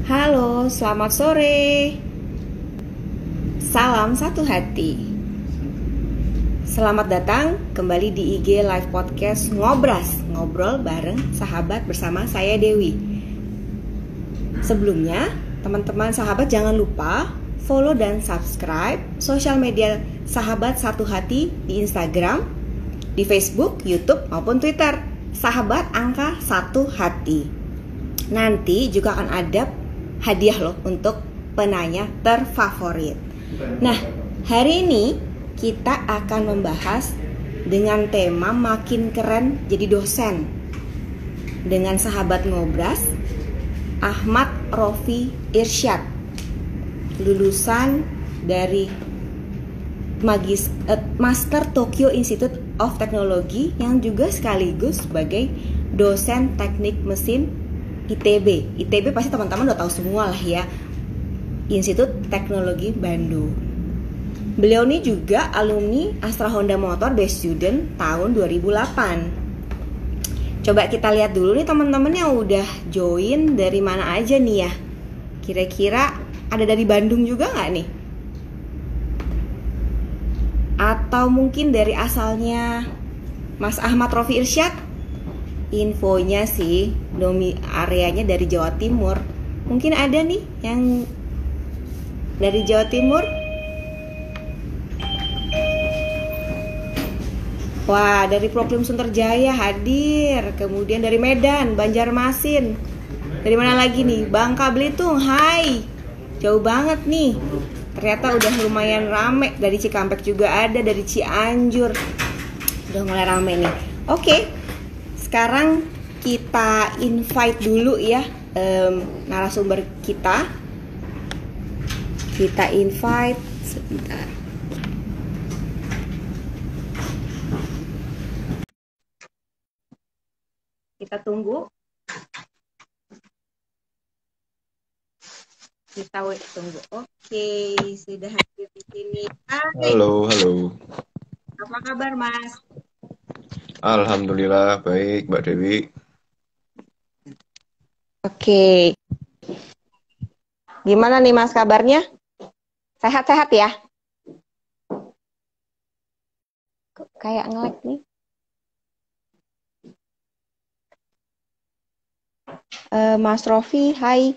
Halo, selamat sore. Salam satu hati. Selamat datang kembali di IG Live Podcast Ngobras, ngobrol bareng sahabat bersama saya Dewi. Sebelumnya, teman-teman sahabat jangan lupa follow dan subscribe sosial media Sahabat Satu Hati di Instagram, di Facebook, YouTube maupun Twitter. Sahabat angka satu hati. Nanti juga akan ada hadiah loh untuk penanya terfavorit. Nah, hari ini kita akan membahas dengan tema makin keren jadi dosen dengan sahabat ngobras Ahmad Rofi Irsyad, lulusan dari Master Tokyo Institute of Technology yang juga sekaligus sebagai dosen teknik mesin ITB. ITB pasti teman-teman udah tahu semua lah ya, Institut Teknologi Bandung. Beliau ini juga alumni Astra Honda Motor Best Student tahun 2008. Coba kita lihat dulu nih teman-teman yang udah join dari mana aja nih ya. Kira-kira ada dari Bandung juga nggak nih? Atau mungkin dari asalnya Mas Ahmad Rofi Irsyad? Infonya sih areanya dari Jawa Timur. Mungkin ada nih yang dari Jawa Timur. Wah, dari Proklum Sunterjaya hadir. Kemudian dari Medan, Banjarmasin. Dari mana lagi nih? Bangka Belitung, hai. Jauh banget nih. Ternyata udah lumayan rame. Dari Cikampek juga ada, dari Cianjur. Udah mulai rame nih. Oke. Sekarang kita invite dulu ya narasumber kita. Kita invite sebentar. Kita tunggu. Kita tunggu. Oke, sudah hadir di sini. Hai. Halo, halo. Apa kabar, Mas? Alhamdulillah baik, Mbak Dewi. Oke. Gimana nih Mas kabarnya? Sehat-sehat ya? Kayak nge-lag nih. Mas Rofi, hai.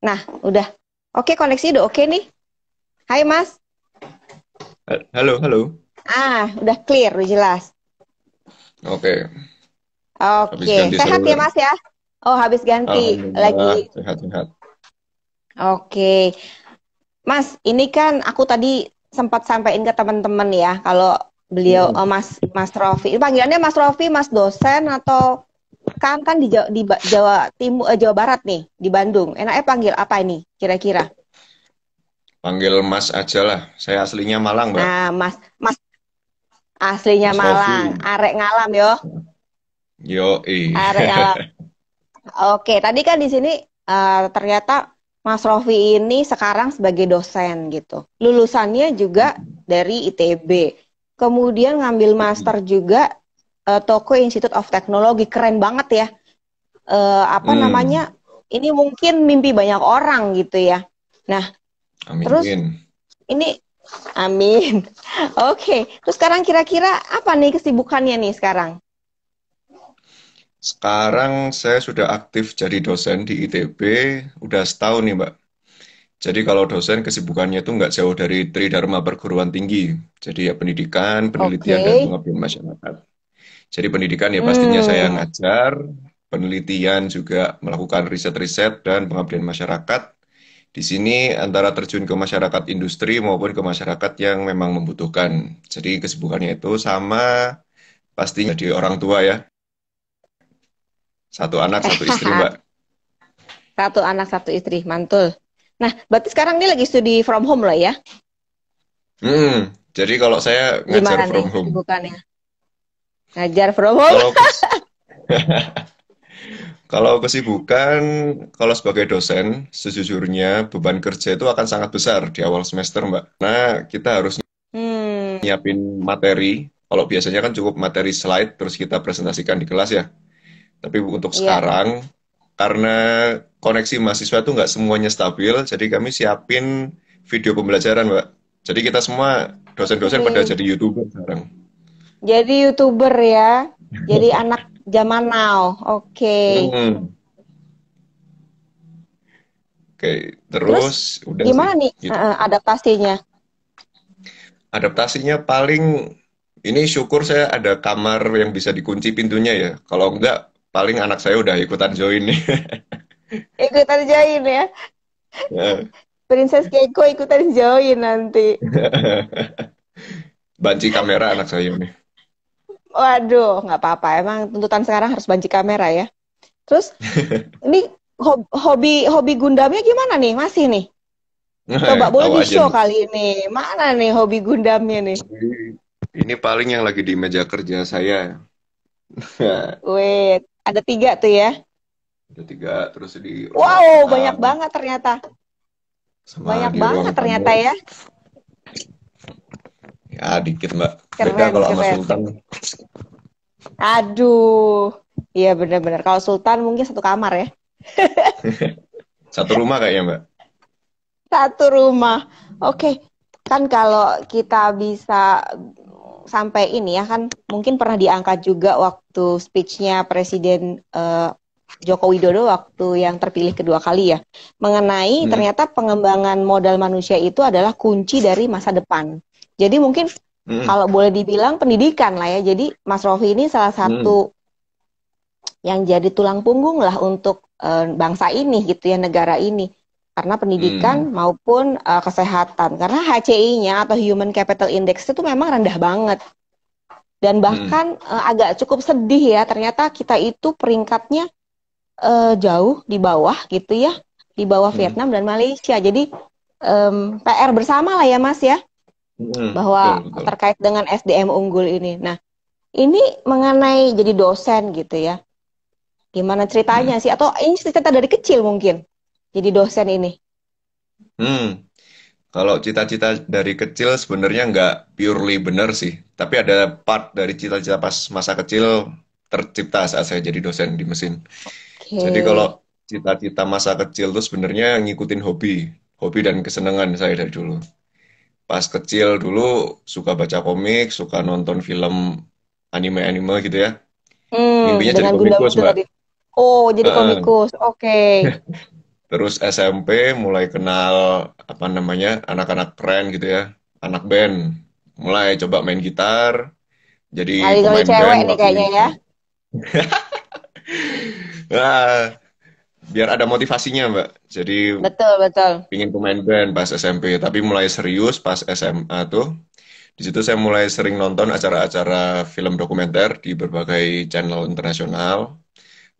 Nah, udah. Oke, koneksi udah oke nih. Hai Mas. Halo. Udah clear, udah jelas. Oke. Sehat ya Mas ya? Oh, habis ganti lagi. Sehat. Oke. Mas, ini kan aku tadi sempat sampaikan ke teman-teman ya, kalau beliau Mas Rofi. Panggilannya Mas Rofi, Mas dosen atau kan di Jawa Timur, Jawa Barat nih, di Bandung. Enaknya panggil apa ini kira-kira? Panggil Mas aja lah. Saya aslinya Malang, Mbak. Nah, Mas aslinya Mas Malang, Rofi. arek ngalam yo. Arek ngalam. Oke, tadi kan di sini ternyata Mas Rofi ini sekarang sebagai dosen gitu. Lulusannya juga dari ITB. Kemudian ngambil master juga Tokyo Institute of Technology. Keren banget ya. Namanya? Ini mungkin mimpi banyak orang gitu ya. Nah, Amin. Terus ini amin. Oke. Terus sekarang kira-kira apa nih kesibukannya nih sekarang? Sekarang saya sudah aktif jadi dosen di ITB, udah setahun nih, Mbak. Jadi kalau dosen kesibukannya itu nggak jauh dari Tridharma Perguruan Tinggi. Jadi ya pendidikan, penelitian, dan pengabdian masyarakat. Jadi pendidikan ya pastinya saya ngajar, penelitian juga melakukan riset-riset dan pengabdian masyarakat. Di sini antara terjun ke masyarakat industri maupun ke masyarakat yang memang membutuhkan. Jadi kesibukannya itu sama pastinya jadi orang tua ya. Satu anak, satu istri, Mbak. Satu anak, satu istri, mantul. Nah, berarti sekarang ini lagi studi from home lah ya? Jadi kalau saya ngajar from home. Kesibukannya? Ngajar from home? Kalau kesibukan, kalau sebagai dosen, sejujurnya beban kerja itu akan sangat besar di awal semester, Mbak. Nah, kita harus nyiapin materi. Kalau biasanya kan cukup materi slide, terus kita presentasikan di kelas ya. Tapi untuk Iya. sekarang, karena koneksi mahasiswa itu nggak semuanya stabil, jadi kami siapin video pembelajaran, Mbak. Jadi kita semua dosen-dosen pada Oke. jadi YouTuber sekarang. Jadi YouTuber ya. Jadi anak zaman now. Oke. Hmm, oke, Terus terus udah sih gimana nih gitu. adaptasinya? Adaptasinya paling ini syukur saya ada kamar yang bisa dikunci pintunya ya. Kalau enggak, paling anak saya udah ikutan join nih. Ikutan join ya. Princess Keiko ikutan join nanti. Banci kamera anak saya nih. Waduh, nggak apa-apa. Emang tuntutan sekarang harus banci kamera ya. Terus ini hobi hobi Gundamnya gimana nih? Masih nih? Coba boleh Tahu aja di-show nih. kali ini. Mana nih hobi Gundamnya nih? Ini paling yang lagi di meja kerja saya. Wait, ada 3 tuh ya. Ada tiga, terus di ruang Wow, banyak makan, banyak ternyata. sama Banyak di ruang banget tamu. ternyata ya. Ya, dikit Mbak. Beda Keren, kalau sama keren. Sultan. Aduh. Iya benar-benar. Kalau Sultan mungkin satu kamar ya. Satu rumah kayaknya Mbak. Satu rumah. Oke. Kan kalau kita bisa sampai ini ya kan mungkin pernah diangkat juga waktu speech-nya Presiden Joko Widodo waktu yang terpilih kedua kali ya. Mengenai Mm, ternyata pengembangan modal manusia itu adalah kunci dari masa depan. Jadi mungkin mm, kalau boleh dibilang pendidikan lah ya. Jadi Mas Rofi ini salah mm, satu yang jadi tulang punggung lah untuk bangsa ini gitu ya, negara ini. Karena pendidikan mm, maupun kesehatan. Karena HCI-nya atau Human Capital Index itu memang rendah banget. Dan mm, bahkan agak cukup sedih ya, ternyata kita itu peringkatnya jauh di bawah gitu ya, di bawah mm, Vietnam dan Malaysia. Jadi PR bersama lah ya Mas ya, betul, bahwa betul. terkait dengan SDM unggul ini. Nah, ini mengenai jadi dosen gitu ya. Gimana ceritanya Mm, sih? Atau ini cerita dari kecil mungkin jadi dosen ini? mm. Kalau cita-cita dari kecil sebenarnya nggak purely benar sih. Tapi ada part dari cita-cita pas masa kecil tercipta saat saya jadi dosen di mesin. Jadi kalau Oke. cita-cita masa kecil tuh sebenarnya ngikutin hobi, hobi dan kesenangan saya dari dulu. Pas kecil dulu suka baca komik, suka nonton film anime-anime gitu ya. Mimpinya jadi Dengan Gundam komikus, itu Mbak. tadi. Oh, jadi Heeh. komikus. Oke. Terus SMP mulai kenal apa namanya anak-anak keren gitu ya, anak band. Mulai coba main gitar, jadi Ngali-ngali pemain cewek band nih waktu kayaknya itu. ya. Nah, biar ada motivasinya, Mbak. Jadi Betul, betul. pingin pemain band pas SMP, tapi mulai serius pas SMA tuh. Di situ saya mulai sering nonton acara-acara film dokumenter di berbagai channel internasional.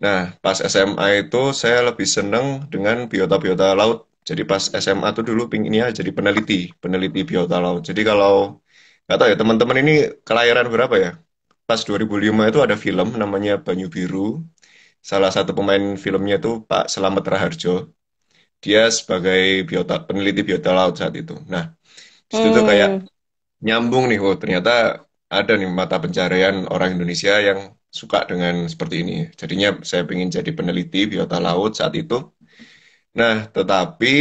Nah, pas SMA itu saya lebih seneng dengan biota-biota laut. Jadi pas SMA tuh dulu pinginnya jadi peneliti, peneliti biota laut. Jadi kalau nggak tahu ya teman-teman ini kelahiran berapa ya? Pas 2005 itu ada film namanya Banyu Biru. Salah satu pemain filmnya itu Pak Slamet Raharjo. Dia sebagai peneliti biota laut saat itu. Nah, di situ tuh kayak Hmm. nyambung nih, oh ternyata ada nih mata pencarian orang Indonesia yang suka dengan seperti ini. Jadinya saya ingin jadi peneliti biota laut saat itu. Nah, tetapi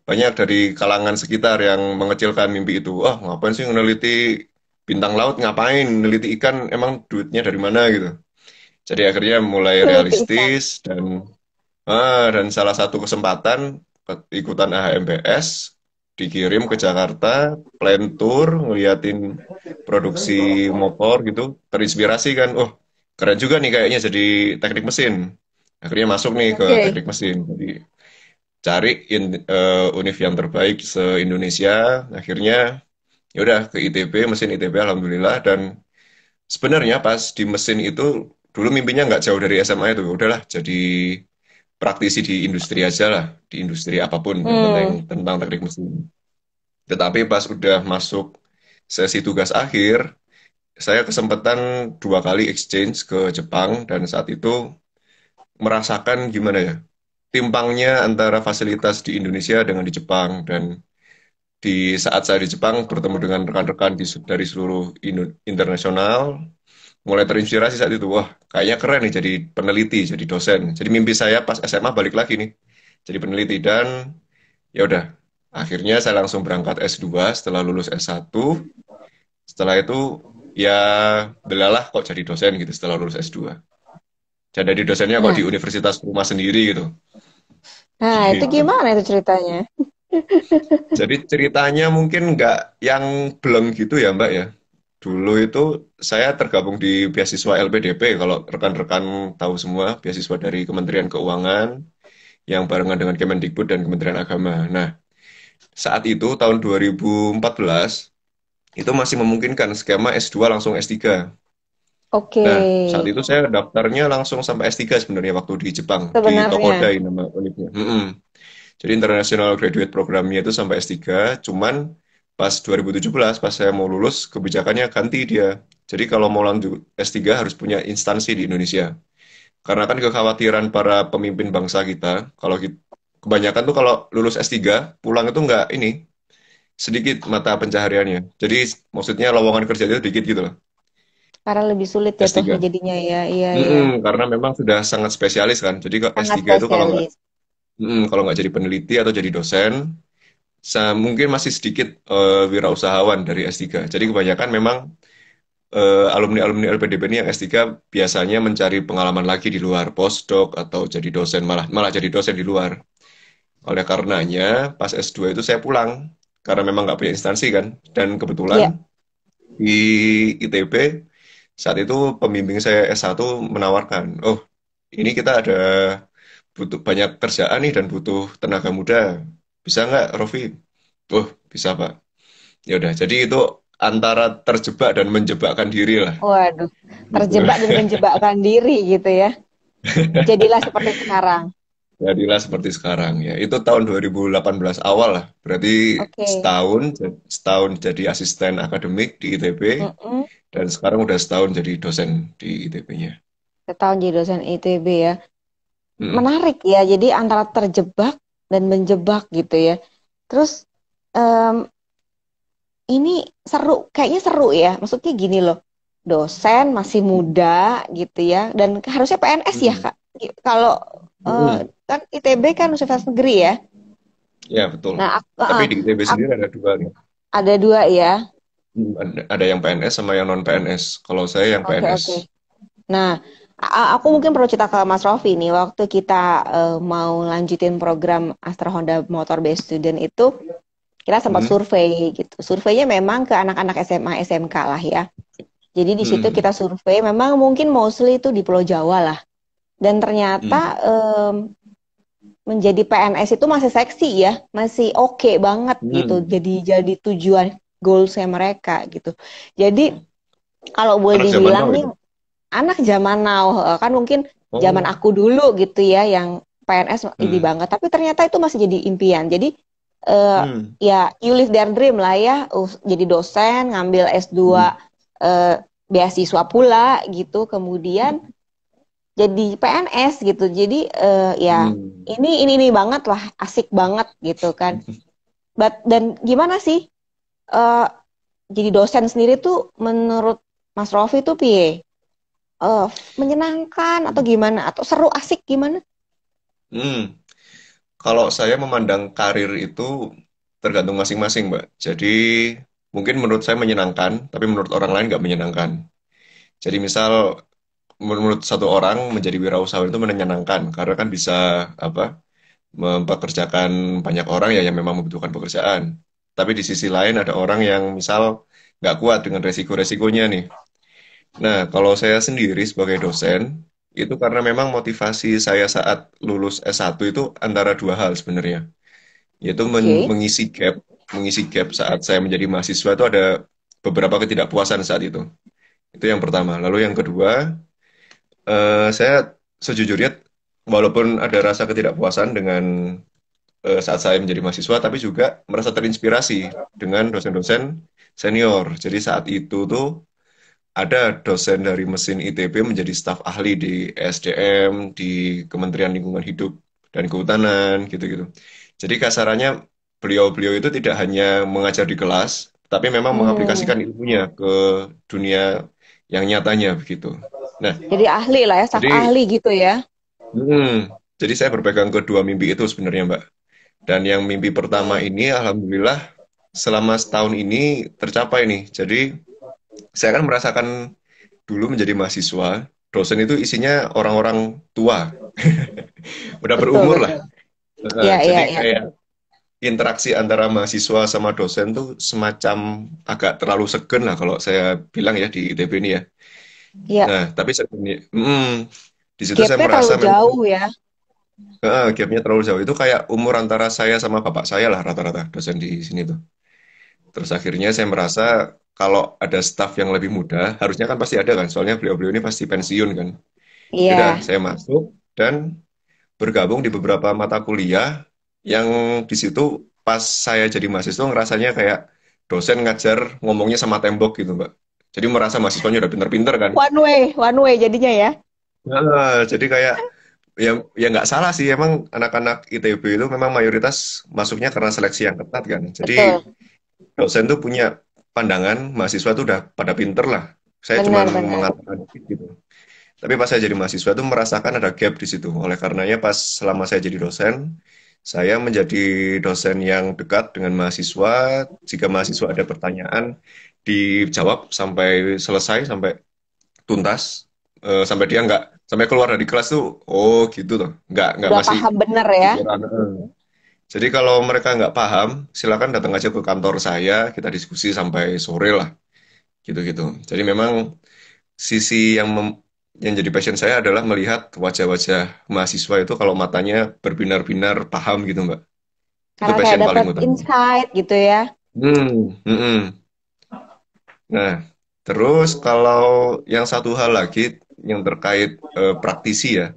banyak dari kalangan sekitar yang mengecilkan mimpi itu. Oh, ngapain sih meneliti bintang laut? Ngapain meneliti ikan? Emang duitnya dari mana gitu? Jadi akhirnya mulai Peneliti ikan. realistis dan salah satu kesempatan ikutan AHMBS dikirim ke Jakarta, plan tour, ngeliatin produksi motor gitu, terinspirasi kan, oh keren juga nih kayaknya jadi teknik mesin. Akhirnya masuk nih ke Oke. teknik mesin. Jadi cari univ yang terbaik se-Indonesia. Akhirnya ya udah ke ITB, mesin ITB alhamdulillah. Dan sebenarnya pas di mesin itu dulu mimpinya nggak jauh dari SMA itu. Udahlah jadi praktisi di industri aja lah, di industri apapun yang penting Hmm. tentang teknik mesin. Tetapi pas udah masuk sesi tugas akhir, saya kesempatan 2 kali exchange ke Jepang dan saat itu merasakan gimana ya, timpangnya antara fasilitas di Indonesia dengan di Jepang. Dan di saat saya di Jepang bertemu dengan rekan-rekan dari seluruh internasional, mulai terinspirasi saat itu. Wah, kayaknya keren nih jadi peneliti, jadi dosen. Jadi mimpi saya pas SMA balik lagi nih, jadi peneliti dan ya udah. Akhirnya saya langsung berangkat S2 setelah lulus S1. Setelah itu ya belalah kok jadi dosen gitu setelah lulus S2. Jadi dosennya kok di Nah, universitas rumah sendiri gitu. nah itu Gitu. gimana itu ceritanya? Jadi ceritanya mungkin nggak yang belum gitu ya Mbak ya. Dulu itu saya tergabung di beasiswa LPDP, kalau rekan-rekan tahu semua, beasiswa dari Kementerian Keuangan yang barengan dengan Kemendikbud dan Kementerian Agama. Nah, saat itu tahun 2014 itu masih memungkinkan skema S2 langsung S3. Oke, Nah, saat itu saya daftarnya langsung sampai S3 sebenarnya waktu di Jepang, di sebenarnya Tokodai nama unitnya. Jadi International Graduate Programnya itu sampai S3, cuman pas 2017, pas saya mau lulus, kebijakannya ganti dia. Jadi kalau mau lanjut S3 harus punya instansi di Indonesia. Karena kan kekhawatiran para pemimpin bangsa kita, kalau kebanyakan tuh kalau lulus S3, pulang itu nggak ini, sedikit mata pencahariannya. Jadi maksudnya lowongan kerja itu sedikit gitu loh, karena lebih sulit jatuhnya S3. jadinya ya, iya iya, Karena memang sudah sangat spesialis kan. Jadi kalau sangat S3 itu spesialis. kalau nggak jadi peneliti atau jadi dosen, mungkin masih sedikit wirausahawan dari S3. Jadi kebanyakan memang alumni-alumni LPDP ini yang S3 biasanya mencari pengalaman lagi di luar, postdoc atau jadi dosen, malah malah jadi dosen di luar. Oleh karenanya, pas S2 itu saya pulang karena memang nggak punya instansi kan. Dan kebetulan Iya, di ITB saat itu pembimbing saya S1 menawarkan, oh ini kita ada butuh banyak kerjaan nih dan butuh tenaga muda. Bisa nggak, Rofi? Oh, bisa Pak. Ya udah, jadi itu antara terjebak dan menjebakkan diri lah. waduh, Gitu. terjebak dan menjebakkan diri gitu ya. Jadilah seperti sekarang. Jadilah seperti sekarang ya. Itu tahun 2018 awal lah. Berarti Oke. setahun setahun jadi asisten akademik di ITB Mm-mm. dan sekarang udah setahun jadi dosen di ITB-nya. Setahun jadi dosen ITB ya. Mm-mm. Menarik ya, jadi antara terjebak dan menjebak gitu ya. Terus em, ini seru, kayaknya seru ya. Maksudnya gini loh, dosen masih muda gitu ya, dan harusnya PNS ya Mm-mm. Kak. Kalau eh, Mm-mm. kan ITB kan Universitas Negeri ya. Ya betul. Nah, Tapi di ITB sendiri ada dua nih. ada dua ya. Ada yang PNS sama yang non PNS. Kalau saya yang Oke PNS. oke. Nah, aku mungkin perlu cerita ke Mas Rofi nih. Waktu kita mau lanjutin program Astra Honda Motor Based Student itu, kita sempat Mm-mm. survei gitu. Surveinya memang ke anak-anak SMA, SMK lah ya. Jadi di situ Mm-mm. kita survei, memang mungkin mostly itu di Pulau Jawa lah. Dan ternyata Mm. menjadi PNS itu masih seksi ya, masih oke banget gitu. Mm. Jadi tujuan goalsnya mereka gitu. Jadi kalau boleh Anak zaman dibilang now nih itu. anak zaman now kan mungkin zaman Oh. aku dulu gitu ya yang PNS ini Mm. banget, tapi ternyata itu masih jadi impian. Jadi eh, Mm. ya you live their dream lah ya, jadi dosen ngambil S2 Mm. eh, beasiswa pula gitu, kemudian jadi PNS gitu. Jadi ya Mm. ini banget lah, asik banget gitu kan. Dan gimana sih eh, jadi dosen sendiri tuh menurut Mas Rofi tuh piye? eh, Menyenangkan atau gimana? Atau seru, asik gimana? Mm. Kalau saya memandang karir itu tergantung masing-masing, Mbak. Jadi mungkin menurut saya menyenangkan, tapi menurut orang lain nggak menyenangkan. Jadi misal menurut satu orang menjadi wirausahawan itu menyenangkan karena kan bisa apa mempekerjakan banyak orang ya yang memang membutuhkan pekerjaan. Tapi di sisi lain ada orang yang misal nggak kuat dengan resiko-resikonya nih. Nah, kalau saya sendiri sebagai dosen, itu karena memang motivasi saya saat lulus S1 itu antara dua hal sebenarnya. Yaitu Oke. mengisi gap saat saya menjadi mahasiswa itu ada beberapa ketidakpuasan saat itu. Itu yang pertama. Lalu yang kedua, saya sejujurnya walaupun ada rasa ketidakpuasan dengan saat saya menjadi mahasiswa, tapi juga merasa terinspirasi dengan dosen-dosen senior. Jadi saat itu tuh ada dosen dari mesin ITB menjadi staf ahli di SDM, di Kementerian Lingkungan Hidup dan Kehutanan, gitu-gitu. Jadi kasarannya beliau-beliau itu tidak hanya mengajar di kelas, tapi memang Hmm. mengaplikasikan ilmunya ke dunia yang nyatanya begitu. Nah, Jadi ahli lah ya, staf jadi ahli gitu ya. jadi saya berpegang kedua mimpi itu sebenarnya, Mbak. Dan yang mimpi pertama Oke. ini, alhamdulillah, selama setahun ini tercapai nih. Jadi saya kan merasakan dulu menjadi mahasiswa, dosen itu isinya orang-orang tua, udah Betul, berumur lah. betul. Iya, iya, Jadi iya. kayak interaksi antara mahasiswa sama dosen tuh semacam agak terlalu segen lah kalau saya bilang ya di ITB ini ya. Iya, Nah, tapi sebenarnya, di situ saya gapnya merasa terlalu memang jauh ya. gapnya terlalu jauh. Itu kayak umur antara saya sama bapak saya lah rata-rata dosen di sini tuh. Terus akhirnya saya merasa kalau ada staf yang lebih muda, harusnya kan pasti ada kan, soalnya beliau-beliau ini pasti pensiun kan. Yaudah, Iya. saya masuk dan bergabung di beberapa mata kuliah yang di situ pas saya jadi mahasiswa ngerasanya kayak dosen ngajar ngomongnya sama tembok gitu, Mbak. Jadi merasa mahasiswanya udah pinter-pinter kan. One way jadinya ya. Jadi kayak ya ya nggak salah sih emang anak-anak ITB itu memang mayoritas masuknya karena seleksi yang ketat kan. Jadi Betul. dosen tuh punya pandangan mahasiswa tuh udah pada pinter lah. Saya cuman Benar, benar. mengatakan gitu. Tapi pas saya jadi mahasiswa tuh merasakan ada gap di situ. Oleh karenanya pas selama saya jadi dosen, saya menjadi dosen yang dekat dengan mahasiswa. Jika mahasiswa ada pertanyaan, dijawab sampai selesai, sampai tuntas. Sampai dia nggak, sampai keluar dari kelas tuh, oh gitu tuh. Nggak Udah masih paham bener ya. pikiran. Jadi kalau mereka nggak paham, silakan datang aja ke kantor saya, kita diskusi sampai sore lah, gitu-gitu. Jadi memang sisi yang jadi passion saya adalah melihat wajah-wajah mahasiswa itu kalau matanya berbinar-binar paham gitu, Mbak. Itu Karena kayak passion paling dapet utama. insight gitu ya. Hmm. Nah, terus kalau yang satu hal lagi yang terkait praktisi ya.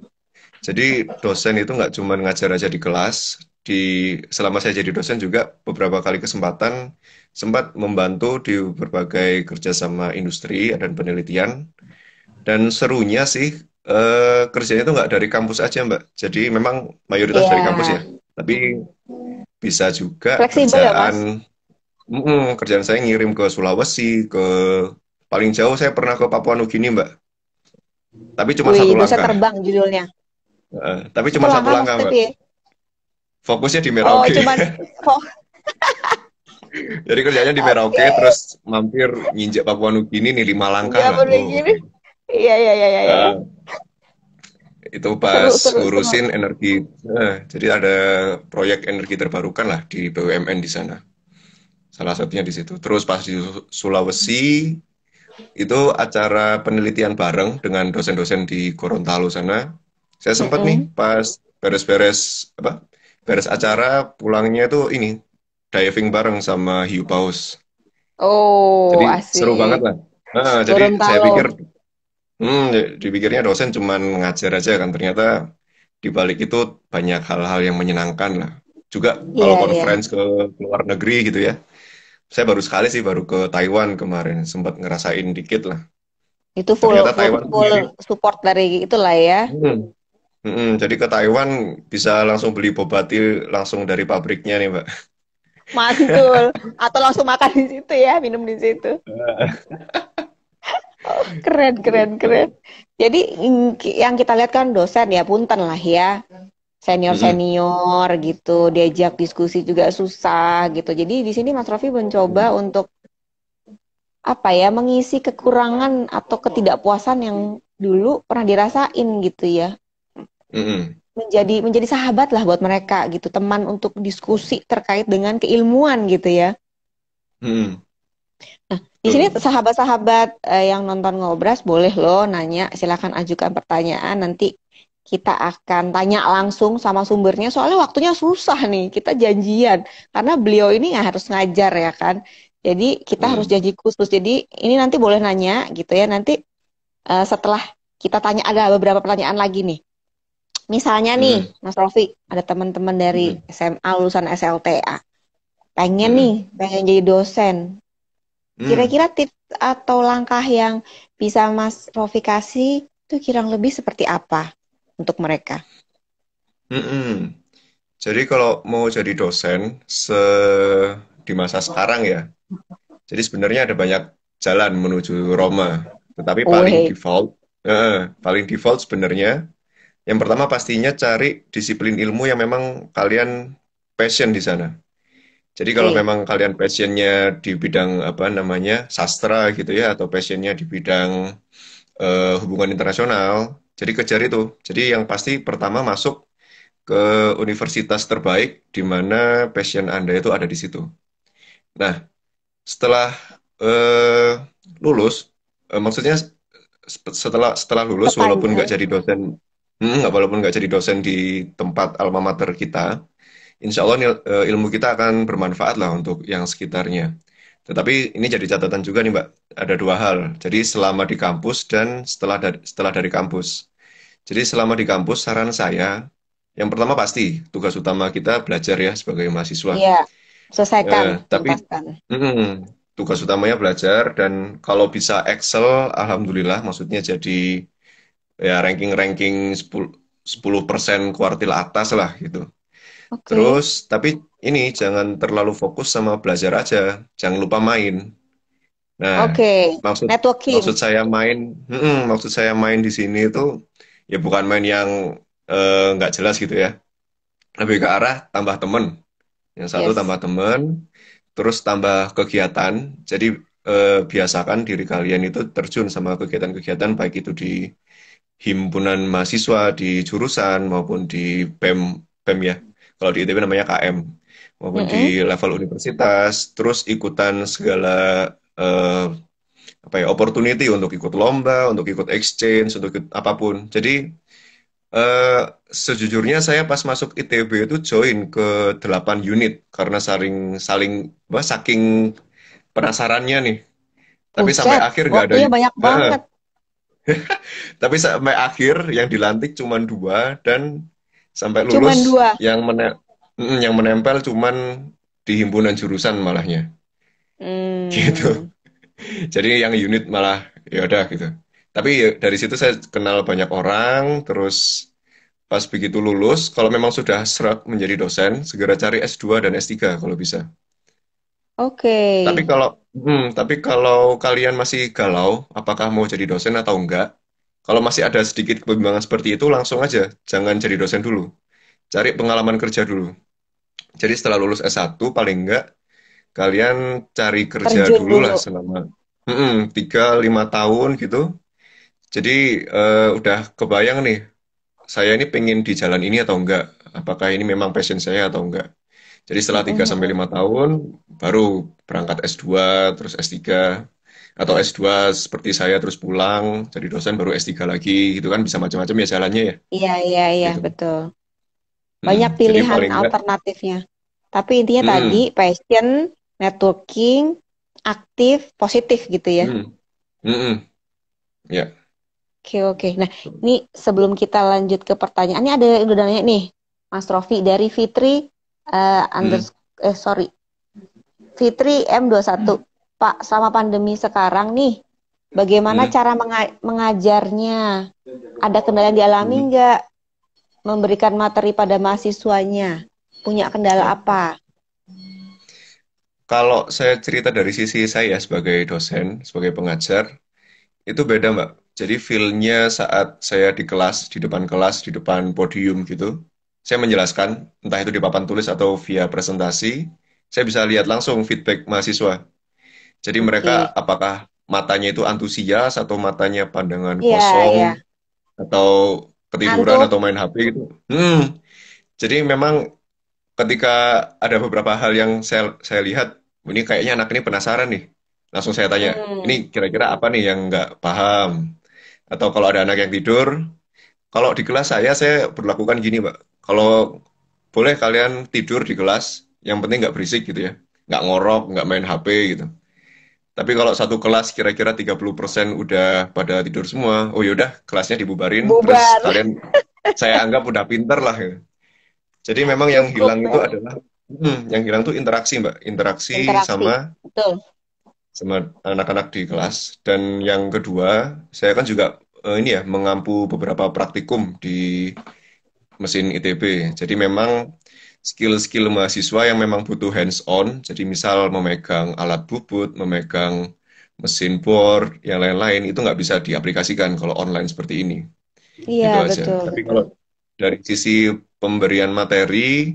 Jadi dosen itu nggak cuma ngajar aja di kelas. Di selama saya jadi dosen juga beberapa kali kesempatan sempat membantu di berbagai kerjasama industri dan penelitian. Dan serunya sih kerjanya itu nggak dari kampus aja, Mbak. Jadi memang mayoritas Iya. dari kampus ya. Tapi bisa juga Fleksibel ya, kerjaan, Mas. kerjaan saya ngirim ke Sulawesi, ke paling jauh saya pernah ke Papua Nugini, Mbak. Tapi cuma Wih, satu dosa langkah. terbang judulnya. Tapi Satu cuma satu langkah langkah, maksudnya Mbak. piye? Fokusnya di Oh, Merauke. cuman oh, Jadi kerjanya di Merauke, oke. terus mampir nginjek Papua Nugini nih 5 langkah Ya lah. boleh Oh, gini. Iya, iya, iya, iya, iya. eh, itu Seru, pas seru, seru. ngurusin energi. Jadi ada proyek energi terbarukan lah di BUMN di sana. Salah satunya di situ. Terus pas di Sulawesi itu acara penelitian bareng dengan dosen-dosen di Gorontalo sana. Saya sempat nih Mm-mm. pas beres-beres apa? Beres acara pulangnya itu ini diving bareng sama hiu paus. Oh, Jadi seru banget asik. lah. Jadi saya Gorontalo. pikir, dipikirnya dosen cuman ngajar aja kan. Ternyata di balik itu banyak hal-hal yang menyenangkan lah. Juga kalau Iya, iya. conference ke luar negeri gitu ya. Saya baru sekali sih, baru ke Taiwan kemarin. Sempat ngerasain dikit lah. Itu full, Ternyata full, Taiwan tuh full mirip. support dari itulah ya. Hmm. Jadi ke Taiwan bisa langsung beli boba tea langsung dari pabriknya nih, Mbak. Mantul. Atau langsung makan di situ ya, minum di situ. Oh, keren, keren, keren. Jadi yang kita lihat kan dosen ya, punten lah ya. Mm-mm. Senior-senior gitu, diajak diskusi juga susah gitu. Jadi di sini Mas Rofi mencoba untuk apa ya, mengisi kekurangan atau ketidakpuasan yang dulu pernah dirasain gitu ya. Mm-mm. Menjadi sahabat lah buat mereka gitu, teman untuk diskusi terkait dengan keilmuan gitu ya. Mm-mm. Di sini Betul. sahabat-sahabat yang nonton Ngobras boleh loh nanya, silakan ajukan pertanyaan, nanti kita akan tanya langsung sama sumbernya, soalnya waktunya susah nih, kita janjian karena beliau ini nggak harus ngajar ya kan, jadi kita harus Mm. janji khusus, jadi ini nanti boleh nanya gitu ya, nanti setelah kita tanya ada beberapa pertanyaan lagi nih. Misalnya nih, Mm-mm. Mas Rofi, ada teman-teman dari Mm-mm. SMA lulusan SLTA, pengen nih, Mm-mm. pengen jadi dosen. Mm. Kira-kira tips atau langkah yang bisa Mas Rofi kasih itu kurang lebih seperti apa untuk mereka? Mm-mm. Jadi kalau mau jadi dosen di masa sekarang ya, jadi sebenarnya ada banyak jalan menuju Roma. Tetapi Wait. paling default sebenarnya yang pertama pastinya cari disiplin ilmu yang memang kalian passion di sana. Jadi kalau Oke. memang kalian passionnya di bidang apa namanya sastra gitu ya, atau passionnya di bidang hubungan internasional, jadi kejar itu. Jadi yang pasti pertama masuk ke universitas terbaik di mana passion Anda itu ada di situ. Nah, setelah eh, lulus, maksudnya setelah setelah lulus, walaupun nggak Pertanyaan. jadi dosen, walaupun nggak jadi dosen di tempat alma mater kita, insya Allah ilmu kita akan bermanfaat lah untuk yang sekitarnya. Tetapi ini jadi catatan juga nih Mbak, ada dua hal. Jadi selama di kampus dan setelah dari kampus. Jadi selama di kampus, saran saya, yang pertama pasti tugas utama kita belajar ya sebagai mahasiswa. Iya, selesaikan, Tapi tuntaskan. mm, tugas utamanya belajar dan kalau bisa Excel, alhamdulillah, maksudnya jadi ya ranking-ranking 10% kuartil atas lah gitu. Oke. Terus, tapi ini jangan terlalu fokus sama belajar aja, jangan lupa main. Nah, Oke. maksud maksud Networking. saya main, maksud saya main di sini itu ya bukan main yang nggak jelas gitu ya, lebih ke arah tambah temen. Yang satu Yes. tambah temen, terus tambah kegiatan. Jadi biasakan diri kalian itu terjun sama kegiatan-kegiatan baik itu di himpunan mahasiswa di jurusan maupun di BEM BEM ya. Kalau di ITB namanya KM maupun di Mm-mm. level universitas, terus ikutan segala eh, apa ya opportunity untuk ikut lomba, untuk ikut exchange, untuk ikut apapun. Jadi eh, sejujurnya saya pas masuk ITB itu join ke 8 unit karena saling saling saking penasarannya nih. Tapi sampai Buset, akhir nggak ada. waktunya banyak banget. Tapi sampai akhir yang dilantik cuma dua dan sampai Cuman lulus dua. yang menempel cuman di himpunan jurusan malahnya gitu. Hmm. Jadi yang unit malah ya udah gitu. Tapi ya, dari situ saya kenal banyak orang, terus pas begitu lulus, kalau memang sudah serak menjadi dosen, segera cari S2 dan S3 kalau bisa. Oke. Tapi kalau kalian masih galau, apakah mau jadi dosen atau enggak? Kalau masih ada sedikit kebimbangan seperti itu, langsung aja, jangan jadi dosen dulu. Cari pengalaman kerja dulu. Jadi setelah lulus S1, paling enggak, kalian cari kerja Terjun dulu lah dulu. selama 3-5 tahun gitu. Jadi udah kebayang nih, saya ini pengen di jalan ini atau enggak? Apakah ini memang passion saya atau enggak? Jadi setelah tiga Mm-mm, sampai mm-mm. lima tahun baru berangkat S2 terus S3 atau S2 seperti saya terus pulang jadi dosen baru S3 lagi gitu kan bisa macam-macam ya jalannya ya Iya, iya, iya, gitu. betul. Banyak Jadi pilihan paling enggak alternatifnya. Tapi intinya tadi mm, passion, networking, aktif, positif gitu ya. mm, mm, ya. Oke, oke. Nah, ini sebelum kita lanjut ke pertanyaan, ini ada yang udah nanya nih, Mas Rofi dari Fitri Mm, sorry, Fitri M21. Pak, selama pandemi sekarang nih, bagaimana mm, cara mengajarnya? Ada kendala yang dialami mm. nggak? Memberikan materi pada mahasiswanya? Punya kendala Ya. apa? Kalau saya cerita dari sisi saya sebagai dosen sebagai pengajar itu beda Mbak. Jadi feel-nya saat saya di kelas, di depan kelas, di depan podium gitu, saya menjelaskan, entah itu di papan tulis atau via presentasi, saya bisa lihat langsung feedback mahasiswa. Jadi mereka Oke. apakah matanya itu antusias atau matanya pandangan Iya, kosong iya. atau ketiduran Ngantuk? atau main HP gitu. Jadi memang ketika ada beberapa hal yang saya lihat, ini kayaknya anak ini penasaran nih. Langsung saya tanya, ini Hmm. kira-kira apa nih yang nggak paham? Atau kalau ada anak yang tidur, kalau di kelas saya berlakukan gini, Mbak. Kalau boleh kalian tidur di kelas, yang penting nggak berisik gitu ya. Nggak ngorok, nggak main HP gitu. Tapi kalau satu kelas kira-kira 30% udah pada tidur semua, oh yaudah kelasnya dibubarin, terus Bubar. kalian saya anggap udah pinter lah. Gitu. Jadi memang yang Cukup hilang itu ya. adalah, yang hilang tuh interaksi, Mbak. Interaksi Interaksi. sama Betul. sama anak-anak di kelas. Dan yang kedua, saya kan juga ini ya mengampu beberapa praktikum di mesin ITB. Jadi memang skill-skill mahasiswa yang memang butuh hands on. Jadi misal memegang alat bubut, memegang mesin bor, yang lain-lain itu nggak bisa diaplikasikan kalau online seperti ini. Iya, Itu aja. betul, Tapi betul. kalau dari sisi pemberian materi,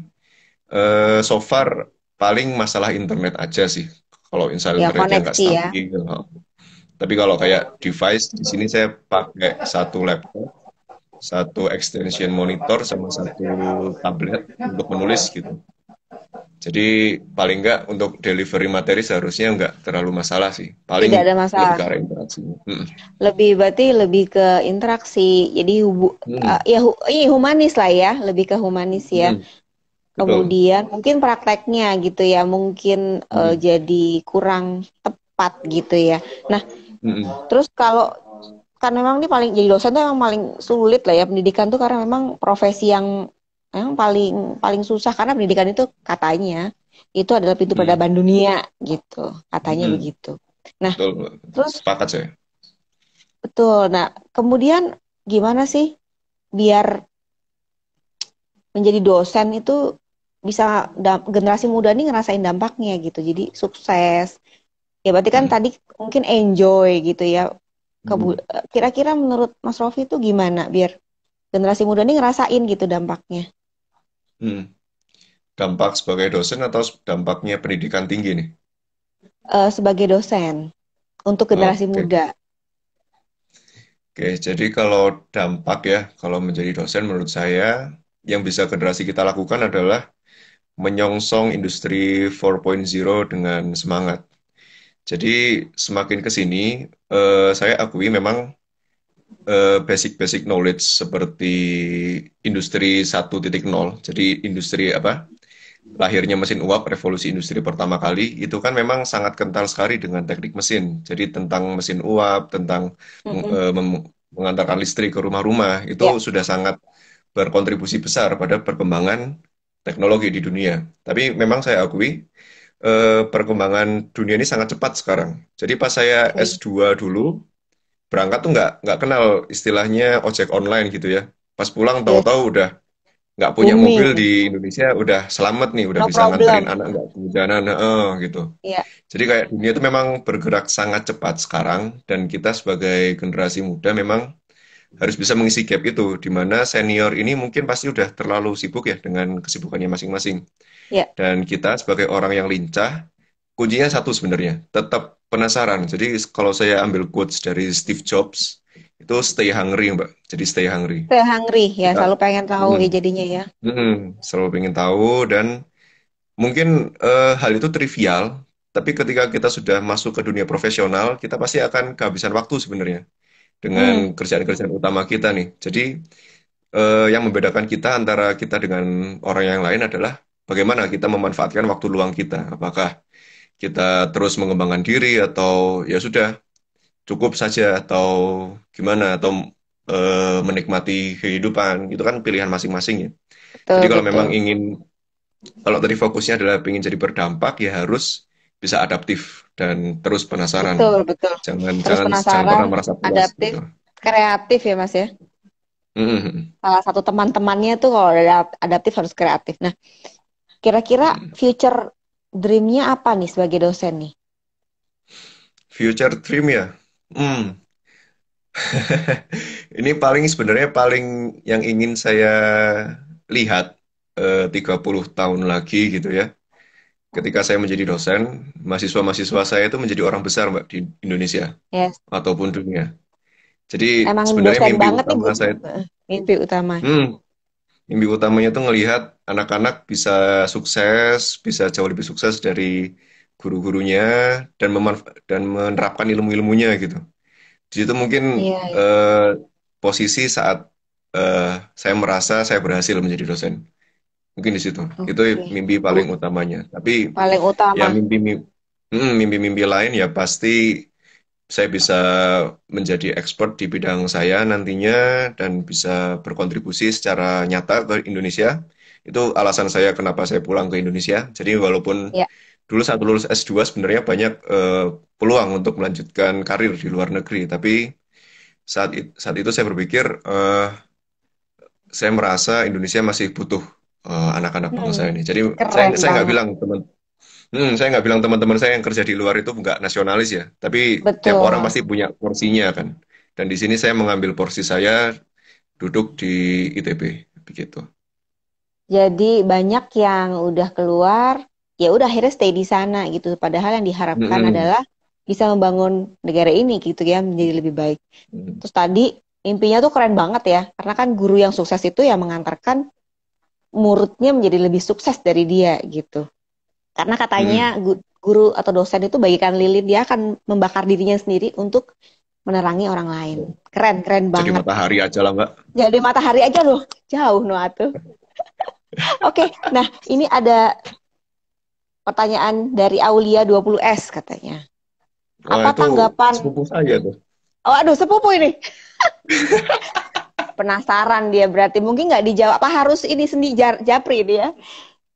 so far paling masalah internet aja sih. Kalau misal Ya, internetnya nggak koneksi ya. stabil. Tapi kalau kayak device, di sini saya pakai satu laptop, satu extension monitor, sama satu tablet untuk menulis gitu. Jadi paling nggak untuk delivery materi seharusnya nggak terlalu masalah sih. Paling Tidak ada lebih masalah. ke arah interaksi. Lebih berarti lebih ke interaksi. Jadi Hmm. ya iya, humanis lah ya, lebih ke humanis ya. Hmm. Betul. Kemudian mungkin prakteknya gitu ya, mungkin Hmm. jadi kurang tepat gitu ya. Nah, Hmm. terus kalau kan memang ini paling jadi dosen tuh memang paling sulit lah ya pendidikan tuh karena memang profesi yang memang paling paling susah karena pendidikan itu katanya itu adalah pintu Hmm. peradaban dunia gitu, katanya Hmm. begitu. Nah, Betul. terus Sepakat saya. betul. Nah, kemudian gimana sih biar menjadi dosen itu bisa generasi muda ini ngerasain dampaknya gitu. Jadi sukses. Ya berarti kan Hmm. tadi mungkin enjoy gitu ya. Hmm. Kira-kira menurut Mas Rofi itu gimana biar generasi muda ini ngerasain gitu dampaknya Hmm. Dampak sebagai dosen atau dampaknya pendidikan tinggi nih? sebagai dosen untuk generasi Oke. muda. Oke, jadi kalau dampak ya, kalau menjadi dosen menurut saya yang bisa generasi kita lakukan adalah menyongsong industri 4.0 dengan semangat. Jadi semakin ke sini, saya akui memang basic-basic knowledge seperti industri 1.0. Jadi industri apa? Lahirnya mesin uap, revolusi industri pertama kali, itu kan memang sangat kental sekali dengan teknik mesin. Jadi tentang mesin uap, tentang Mm-mm. mengantarkan listrik ke rumah-rumah, Ya, itu sudah sangat berkontribusi besar pada perkembangan teknologi di dunia. Tapi memang saya akui, perkembangan dunia ini sangat cepat sekarang. Jadi pas saya oke. S2 dulu, berangkat tuh nggak kenal istilahnya ojek online gitu ya. Pas pulang Yes, tahu-tahu udah nggak punya mobil di booming, Indonesia, udah selamat nih, udah no bisa nganterin problem. anak nggak kehujanan, gitu. Ya, Jadi kayak dunia itu memang bergerak sangat cepat sekarang, dan kita sebagai generasi muda memang harus bisa mengisi gap itu, di mana senior ini mungkin pasti udah terlalu sibuk ya dengan kesibukannya masing-masing. ya. Dan kita sebagai orang yang lincah, kuncinya satu sebenarnya, tetap penasaran. Jadi kalau saya ambil quotes dari Steve Jobs, itu stay hungry, Mbak. Jadi stay hungry. Saya hungry ya, Kita selalu pengen tahu ya hmm, jadinya ya. selalu ingin tahu, dan mungkin hal itu trivial, tapi ketika kita sudah masuk ke dunia profesional, kita pasti akan kehabisan waktu sebenarnya dengan Hmm, kerjaan-kerjaan utama kita nih. Jadi yang membedakan kita antara kita dengan orang yang lain adalah bagaimana kita memanfaatkan waktu luang kita. Apakah kita terus mengembangkan diri atau ya sudah cukup saja atau gimana atau menikmati kehidupan. Itu kan pilihan masing-masing ya. Jadi betul, kalau memang betul. kalau tadi fokusnya adalah ingin jadi berdampak, ya harus bisa adaptif dan terus penasaran. Betul, betul. Jangan Terus jangan jangan penasaran, pernah merasa puas adaptif, gitu. kreatif ya Mas ya. Mhm. Salah satu teman-temannya tuh kalau ada adaptif harus kreatif. Nah, kira-kira Mhm. future dream-nya apa nih sebagai dosen nih? Future dream ya. Hmm. Ini paling sebenarnya paling yang ingin saya lihat 30 tahun lagi gitu ya. Ketika saya menjadi dosen, mahasiswa-mahasiswa saya itu menjadi orang besar, Mbak, di Indonesia Yes, ataupun dunia. Jadi emang sebenarnya dosen mimpi banget nih utama saya, mimpi utama. hmm, mimpi utamanya itu ngelihat anak-anak bisa sukses, bisa jauh lebih sukses dari guru-gurunya, dan dan menerapkan ilmu-ilmunya gitu. Di situ mungkin Iya, iya. eh, posisi saat eh, saya merasa saya berhasil menjadi dosen. Mungkin di situ. Itu Oke. mimpi paling utamanya. Tapi Paling ya utama. mimpi-mimpi lain ya pasti saya bisa menjadi expert di bidang saya nantinya dan bisa berkontribusi secara nyata ke Indonesia. Itu alasan saya kenapa saya pulang ke Indonesia. Jadi walaupun Ya. dulu saat lulus S2 sebenarnya banyak peluang untuk melanjutkan karir di luar negeri, tapi saat itu saya berpikir saya merasa Indonesia masih butuh anak-anak bangsa Hmm, ini. Jadi saya keren saya nggak banget. bilang teman Saya nggak bilang teman-teman saya yang kerja di luar itu nggak nasionalis ya, tapi tiap orang Betul. pasti punya porsinya kan. Dan di sini saya mengambil porsi saya duduk di ITB begitu. Jadi banyak yang udah keluar, ya udah akhirnya stay di sana gitu. Padahal yang diharapkan Mm-mm. adalah bisa membangun negara ini gitu ya menjadi lebih baik. Mm. Terus tadi impinya tuh keren banget ya, karena kan guru yang sukses itu yang mengantarkan muridnya menjadi lebih sukses dari dia gitu. Karena katanya Mm-mm. guru atau dosen itu bagaikan lilin, dia akan membakar dirinya sendiri untuk menerangi orang lain. Keren, keren Jadi banget. matahari aja lah Mbak. Jadi matahari aja loh, jauh no atuh. Oke, nah ini ada pertanyaan dari Aulia 20S katanya. Wah Apa itu tanggapan? sepupu saya tuh. Oh, aduh, sepupu ini. Penasaran dia berarti. Mungkin nggak dijawab. Apa harus ini sendiri Japri dia?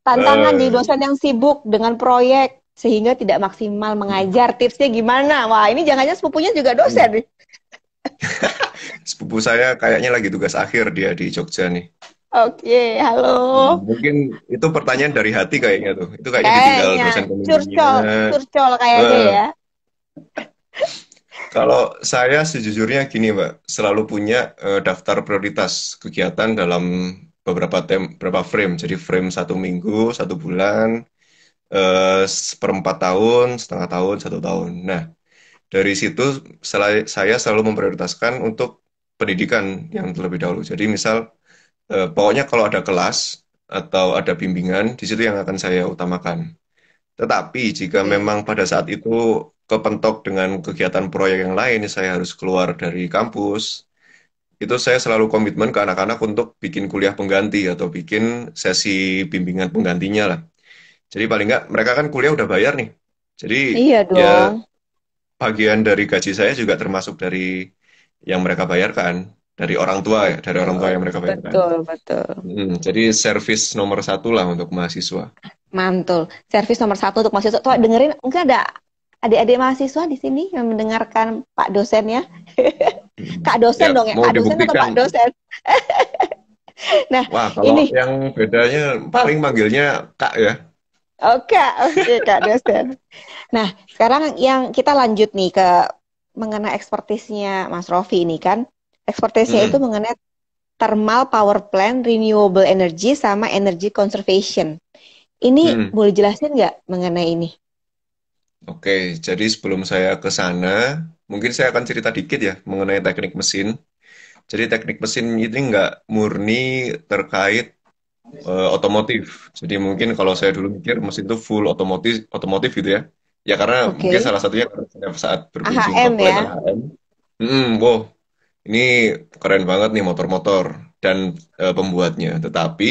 Tantangan jadi Eh, dosen yang sibuk dengan proyek sehingga tidak maksimal mengajar. Tipsnya gimana? Wah, ini jangannya sepupunya juga hmm. dosen nih. Sepupu saya kayaknya lagi tugas akhir dia di Jogja nih. Oke, halo. Mungkin itu pertanyaan dari hati kayaknya tuh. Itu kayaknya ditinggal Kayaknya dosen pembimbingnya. curcol, curcol kayaknya Eh, ya. Kalau saya sejujurnya gini, Mbak, selalu punya daftar prioritas kegiatan dalam beberapa frame. Jadi frame 1 minggu, 1 bulan, seperempat tahun, setengah tahun, 1 tahun. Nah, dari situ saya selalu memprioritaskan untuk pendidikan yang terlebih dahulu. Jadi misal, pokoknya kalau ada kelas atau ada bimbingan, di situ yang akan saya utamakan. Tetapi jika Oke. memang pada saat itu kepentok dengan kegiatan proyek yang lain, saya harus keluar dari kampus, itu saya selalu komitmen ke anak-anak untuk bikin kuliah pengganti atau bikin sesi bimbingan penggantinya lah. Jadi paling nggak mereka kan kuliah udah bayar nih. Jadi Iya ya dong. bagian dari gaji saya juga termasuk dari yang mereka bayarkan, dari orang tua ya, dari orang tua Betul, yang mereka bayarkan. betul, betul. Jadi servis nomor satu lah untuk mahasiswa. Mantul. Servis nomor satu untuk mahasiswa. Tuh dengerin, enggak ada adik-adik mahasiswa di sini yang mendengarkan Pak dosennya. Kak Ya dosen dong ya, mau Kak dosen atau dibuktikan. Pak dosen? Nah, Wah, kalau ini. yang bedanya paling manggilnya Kak ya. Oke, oke Kak dosen. Nah, sekarang yang kita lanjut nih ke mengenai ekspertisnya Mas Rofi ini kan. Ekspertisnya itu Mm-mm. mengenai thermal power plant, renewable energy, sama energy conservation. Ini Mm. boleh jelasin nggak mengenai ini? Oke, jadi sebelum saya ke sana, mungkin saya akan cerita dikit ya mengenai teknik mesin. Jadi teknik mesin ini nggak murni terkait otomotif. Jadi mungkin kalau saya dulu mikir mesin itu full otomotif, otomotif gitu ya. Ya karena mungkin Oke. salah satunya karena saya saat berkunjung ke AHM plant ya. AHM. Wow, ini keren banget nih motor-motor dan pembuatnya. Tetapi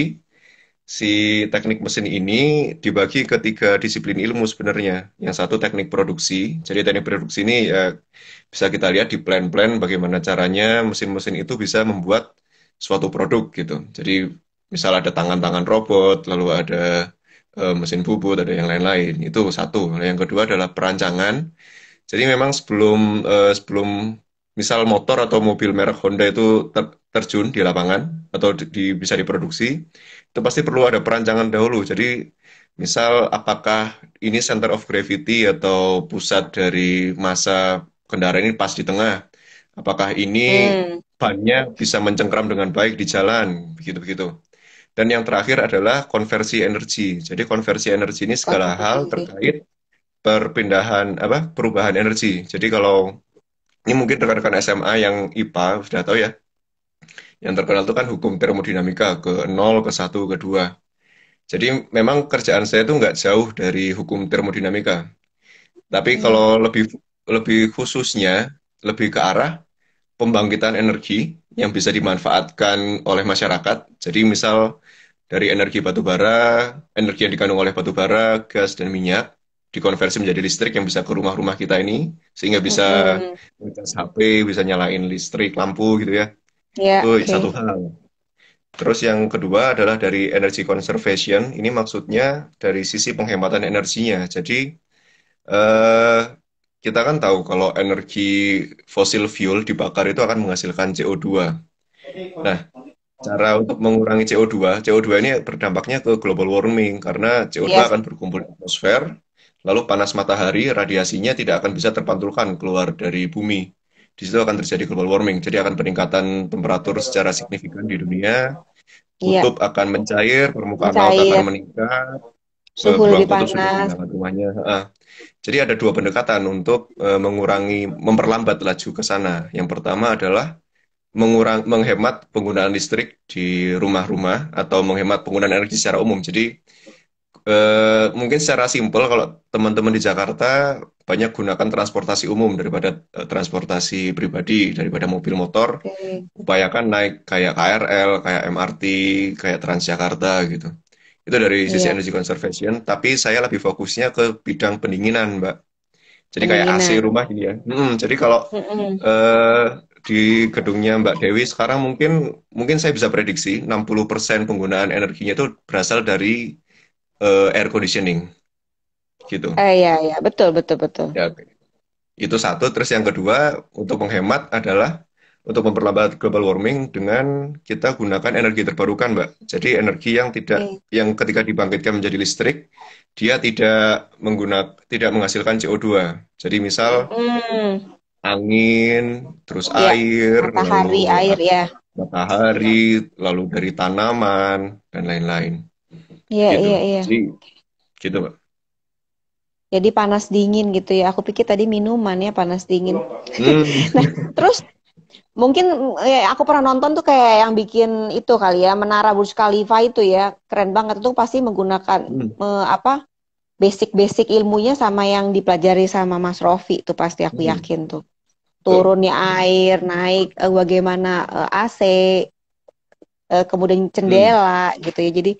si teknik mesin ini dibagi ke 3 disiplin ilmu sebenarnya. Yang satu teknik produksi. Jadi teknik produksi ini ya bisa kita lihat di plan-plan bagaimana caranya mesin-mesin itu bisa membuat suatu produk gitu. Jadi misal ada tangan-tangan robot, lalu ada mesin bubut, ada yang lain-lain. Itu satu. Nah, yang kedua adalah perancangan. Jadi memang sebelum misal motor atau mobil merek Honda itu terjun di lapangan atau bisa diproduksi, itu pasti perlu ada perancangan dahulu. Jadi misal apakah ini center of gravity atau pusat dari massa kendaraan ini pas di tengah? Apakah ini Hmm. bannya bisa mencengkram dengan baik di jalan? Begitu-begitu. Dan yang terakhir adalah konversi energi. Jadi konversi energi ini segala hal Oke. terkait perpindahan apa perubahan energi. Jadi kalau ini mungkin rekan-rekan SMA yang IPA sudah tahu ya. Yang terkenal itu kan hukum termodinamika ke nol, ke satu, ke 2. Jadi memang kerjaan saya itu nggak jauh dari hukum termodinamika. Tapi kalau Hmm. lebih lebih khususnya lebih ke arah pembangkitan energi yang bisa dimanfaatkan oleh masyarakat. Jadi misal dari energi batu bara, energi yang dikandung oleh batu bara, gas dan minyak dikonversi menjadi listrik yang bisa ke rumah-rumah kita ini sehingga bisa Mm-mm. ngecas HP, bisa nyalain listrik, lampu gitu ya. Itu Ya, satu oke. hal. Terus yang kedua adalah dari energy conservation. Ini maksudnya dari sisi penghematan energinya. Jadi eh, kita kan tahu kalau energi fosil fuel dibakar itu akan menghasilkan CO2. Nah, cara untuk mengurangi CO2 ini berdampaknya ke global warming karena CO2 Yes. akan berkumpul di atmosfer. lalu panas matahari, radiasinya tidak akan bisa terpantulkan keluar dari bumi. Di situ akan terjadi global warming, jadi akan peningkatan temperatur secara signifikan di dunia, Iya, kutub akan mencair, permukaan laut akan mencair, meningkat, suhu beruang lebih kutub sudah panas. kehilangan rumahnya. Jadi ada dua pendekatan untuk mengurangi, memperlambat laju ke sana. Yang pertama adalah menghemat penggunaan listrik di rumah-rumah atau menghemat penggunaan energi secara umum. Jadi mungkin secara simpel kalau teman-teman di Jakarta banyak gunakan transportasi umum daripada transportasi pribadi, daripada mobil motor, Oke. upayakan naik kayak KRL, kayak MRT, kayak Transjakarta gitu. Itu dari sisi Iya, energy conservation, tapi saya lebih fokusnya ke bidang pendinginan, Mbak. Jadi kayak AC pendinginan. rumah gini ya. Jadi kalau Mm-mm. eh, di gedungnya Mbak Dewi sekarang mungkin mungkin saya bisa prediksi 60% penggunaan energinya itu berasal dari air conditioning gitu. Iya, iya, betul, betul, betul. Ya, itu satu. Terus yang kedua untuk menghemat adalah untuk memperlambat global warming dengan kita gunakan energi terbarukan, Mbak. Jadi energi yang tidak Oke. yang ketika dibangkitkan menjadi listrik, dia tidak menghasilkan CO2. Jadi misal Hmm, angin, terus iya, air, lalu matahari, air ya. matahari, lalu dari tanaman dan lain-lain Iya, gitu. iya, iya. Jadi gitu, Mbak. Jadi panas dingin gitu ya. Aku pikir tadi minuman ya panas dingin. Hmm. Nah, terus mungkin aku pernah nonton tuh kayak yang bikin itu kali ya, Menara Burj Khalifa itu ya. Keren banget itu pasti menggunakan Hmm. apa basic-basic ilmunya sama yang dipelajari sama Mas Rofi itu pasti aku Hmm. yakin tuh. Tuh. Turunnya air, naik bagaimana AC, kemudian Hmm. jendela gitu ya. Jadi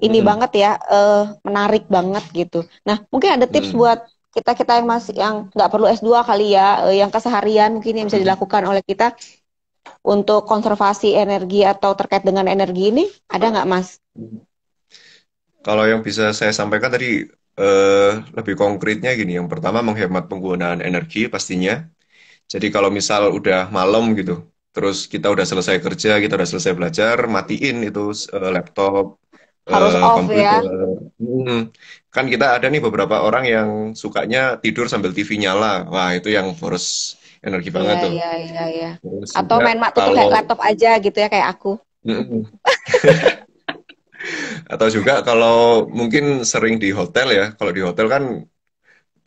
ini Hmm. banget ya, menarik banget gitu. Nah, mungkin ada tips Hmm. buat kita yang masih yang nggak perlu S2 kali ya, yang keseharian mungkin yang bisa Hmm. dilakukan oleh kita untuk konservasi energi atau terkait dengan energi ini, ada nggak Mas? Kalau yang bisa saya sampaikan tadi lebih konkretnya gini. Yang pertama menghemat penggunaan energi pastinya. Jadi kalau misal udah malam gitu, terus kita udah selesai kerja, kita udah selesai belajar, matiin itu laptop, Harus off komputer. ya. Hmm. Kan kita ada nih beberapa orang yang sukanya tidur sambil TV nyala. Wah, itu yang boros energi Iya, banget tuh. iya, iya, iya. Terus Atau juga main mak tutup kalau kayak laptop aja gitu ya kayak aku. Mm-mm. Atau juga kalau mungkin sering di hotel ya, kalau di hotel kan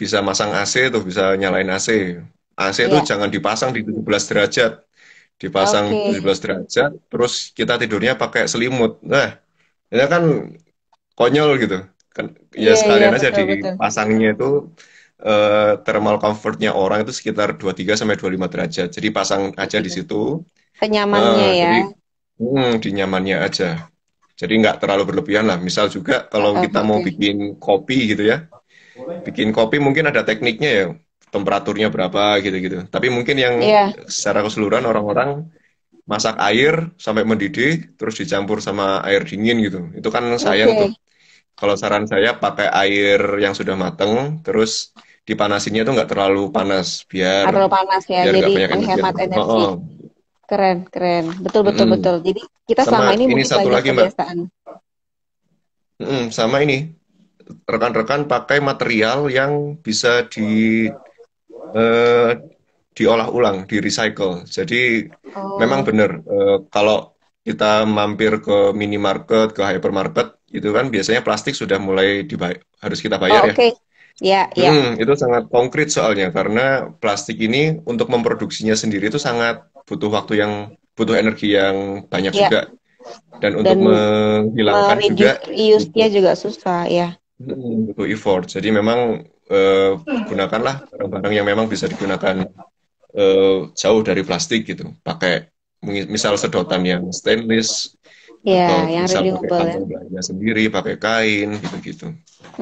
bisa masang AC tuh, bisa nyalain AC. AC itu Iya. jangan dipasang di 17 derajat. Dipasang Oke. 17 derajat, terus kita tidurnya pakai selimut. Nah, ini kan konyol gitu. Kan ya Iya, iya, sekalian aja betul, betul. dipasangnya itu thermal comfortnya orang itu sekitar 23 sampai 25 derajat. Jadi pasang aja di Iya. situ. Senyamannya ya. Jadi di nyamannya aja. Jadi nggak terlalu berlebihan lah. Misal juga kalau kita mau Oke. bikin kopi gitu ya, bikin kopi mungkin ada tekniknya ya, temperaturnya berapa gitu-gitu. Tapi mungkin yang Iya. secara keseluruhan orang-orang masak air sampai mendidih, terus dicampur sama air dingin gitu. Itu kan sayang tuh. Oke. Kalau saran saya pakai air yang sudah mateng, terus dipanasinnya tuh nggak terlalu panas, biar Atau panas ya, biar nggak jadi banyak energi yang menghemat terpakai. Oh, energi. oh. Keren, keren. Betul, betul, Mm-mm. betul. Jadi kita selama Sama ini ini mungkin satu banyak lagi Mbak. kebiasaan. Sama ini rekan-rekan pakai material yang bisa eh, diolah ulang, di recycle. Jadi memang Oh, benar kalau kita mampir ke minimarket, ke hypermarket, itu kan biasanya plastik sudah mulai harus kita bayar oh ya. oke. Ya, ya. Itu sangat konkret soalnya karena plastik ini untuk memproduksinya sendiri itu sangat butuh energi yang banyak Ya, juga dan untuk dan menghilangkan juga reuse-nya butuh juga susah ya. butuh effort. Jadi memang eh, gunakanlah barang-barang yang memang bisa digunakan jauh dari plastik gitu. Pakai misal sedotan yang stainless atau Ya, yang misal pakai renewable ya. kantong belanja sendiri, pakai kain gitu-gitu.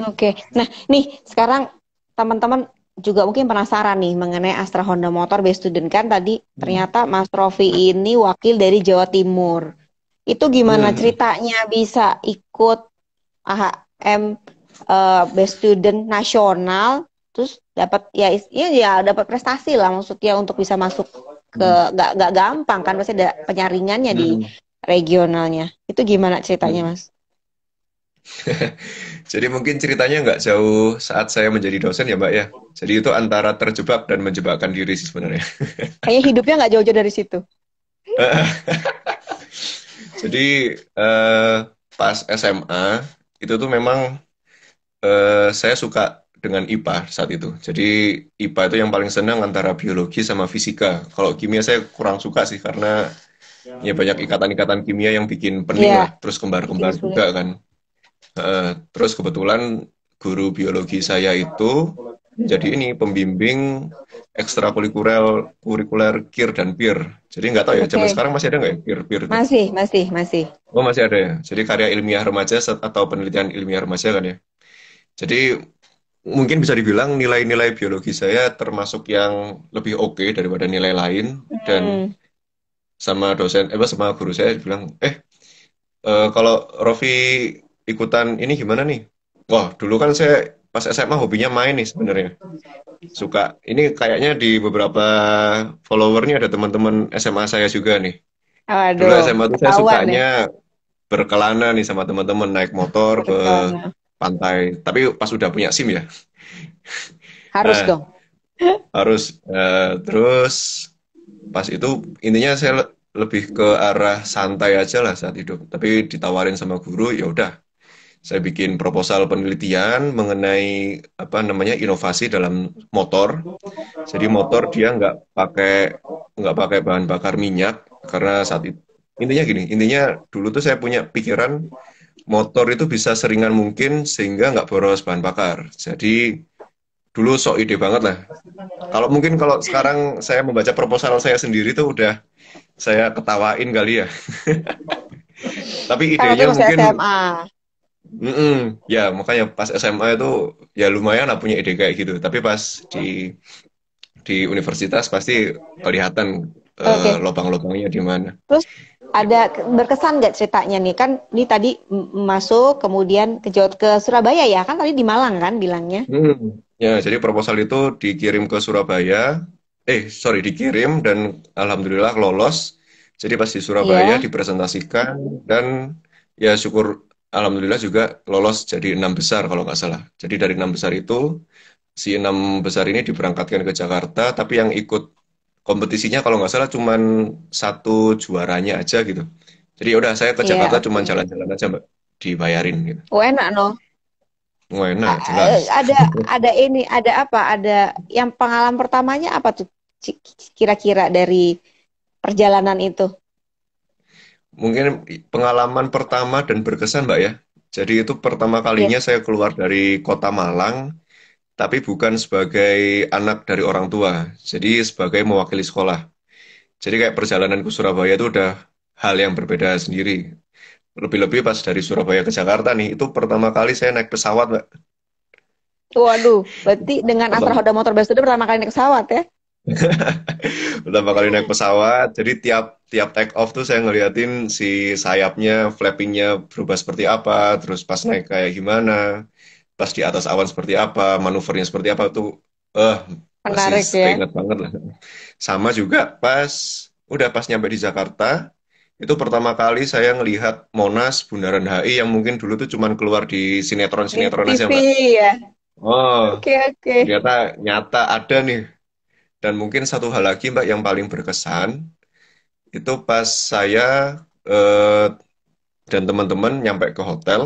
Oke. Nah, nih sekarang teman-teman juga mungkin penasaran nih mengenai Astra Honda Motor Best Student kan tadi Hmm. ternyata Mas Rofi ini wakil dari Jawa Timur. Itu gimana Hmm. ceritanya bisa ikut AHM Best Student Nasional terus dapat ya ya dapat prestasi lah maksudnya untuk bisa masuk ke Hmm. nggak gampang kan pasti ada penyaringannya di Hmm. regionalnya. Itu gimana ceritanya Hmm. Mas? Jadi mungkin ceritanya nggak jauh saat saya menjadi dosen ya Mbak ya. Jadi itu antara terjebak dan menjebakkan diri sih sebenarnya. Kayaknya hidupnya nggak jauh-jauh dari situ. Jadi pas SMA itu tuh memang saya suka dengan IPA saat itu. Jadi IPA itu yang paling senang antara biologi sama fisika. Kalau kimia saya kurang suka sih karena ya banyak ikatan-ikatan kimia yang bikin pening Iya, lah. Terus bikin kembar-kembar sulit. juga kan. Terus kebetulan guru biologi saya itu jadi ini pembimbing ekstrakurikuler kurikuler KIR dan PIR. Jadi nggak tahu ya zaman Oke, sekarang masih ada nggak ya PIR itu? masih. Oh masih ada ya. Jadi karya ilmiah remaja atau penelitian ilmiah remaja kan ya. Jadi mungkin bisa dibilang nilai-nilai biologi saya termasuk yang lebih oke daripada nilai lain dan Hmm, sama dosen sama guru saya bilang kalau Rofi ikutan ini gimana nih? Wah, dulu kan saya pas SMA hobinya main nih sebenarnya. Suka. Ini kayaknya di beberapa followernya ada teman-teman SMA saya juga nih. Dulu Waduh, SMA tuh saya ketahuan ya, sukanya berkelana nih sama teman-teman naik motor ke berkelana. pantai. Tapi pas udah punya SIM ya. Harus Nah, dong. harus terus pas itu intinya saya lebih ke arah santai aja lah saat hidup. Tapi ditawarin sama guru, ya udah saya bikin proposal penelitian mengenai apa namanya inovasi dalam motor. Jadi motor dia nggak pakai bahan bakar minyak karena saat itu intinya gini, intinya dulu tuh saya punya pikiran motor itu bisa seringan mungkin sehingga nggak boros bahan bakar. Jadi dulu sok ide banget lah. Kalau sekarang saya membaca proposal saya sendiri tuh udah saya ketawain kali ya. Tapi Kan waktu idenya itu masih mungkin SMA. ya makanya pas SMA itu ya lumayan lah punya ide kayak gitu. Tapi pas di universitas pasti kelihatan Oke, lubang-lubangnya di mana. terus Gitu. ada berkesan nggak ceritanya nih? Kan ini tadi masuk, kemudian ke ke Surabaya ya? Kan tadi di Malang kan bilangnya? Ya, jadi proposal itu dikirim ke Surabaya. Sorry, dikirim dan alhamdulillah lolos. Jadi pas di Surabaya Iya, dipresentasikan dan ya syukur alhamdulillah juga lolos jadi 6 besar kalau nggak salah. Jadi dari 6 besar itu si 6 besar ini diberangkatkan ke Jakarta, tapi yang ikut kompetisinya kalau nggak salah cuman satu juaranya aja gitu. Jadi ya udah saya ke iya, Jakarta oke. cuman jalan-jalan aja Mbak, dibayarin gitu. Oh, enak no. Wah enak jelas. Ada ini, ada apa? Ada yang pengalaman pertamanya apa tuh? Kira-kira dari perjalanan itu? Mungkin pengalaman pertama dan berkesan Mbak ya. Jadi itu pertama kalinya Yes. saya keluar dari kota Malang, tapi bukan sebagai anak dari orang tua. Jadi sebagai mewakili sekolah. Jadi kayak perjalanan ke Surabaya itu udah hal yang berbeda sendiri. Lebih-lebih pas dari Surabaya ke Jakarta nih, itu pertama kali saya naik pesawat Mbak. Waduh, berarti dengan Astra Pertama, Hoda Motor Best itu pertama kali naik pesawat ya? pertama kali naik pesawat, jadi tiap tiap take off tuh saya ngeliatin si sayapnya, flappingnya berubah seperti apa, terus pas naik kayak gimana, pas di atas awan seperti apa, manuvernya seperti apa tuh, eh masih Menarik ya. keinget banget lah. Sama juga pas nyampe di Jakarta, itu pertama kali saya ngelihat Monas, Bundaran HI yang mungkin dulu tuh cuman keluar di Di sinetron-sinetron aja TV Mbak. ya. Oh, Oke, oke. ternyata nyata ada nih. Dan mungkin satu hal lagi Mbak yang paling berkesan itu pas saya eh, dan teman-teman nyampe ke hotel,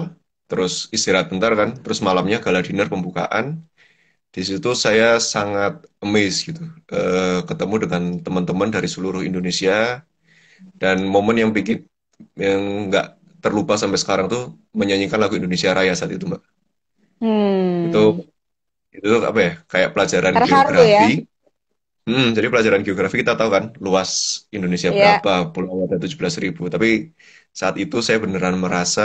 terus istirahat bentar kan, terus malamnya gala dinner pembukaan. Di situ saya sangat amazed gitu, ketemu dengan teman-teman dari seluruh Indonesia dan momen yang nggak terlupa sampai sekarang tuh menyanyikan lagu Indonesia Raya saat itu Mbak. Itu Hmm. itu apa ya? Kayak pelajaran Terharu geografi. ya. Jadi pelajaran geografi kita tahu kan, luas Indonesia Iya. berapa, pulau ada 17.000. Tapi saat itu saya beneran merasa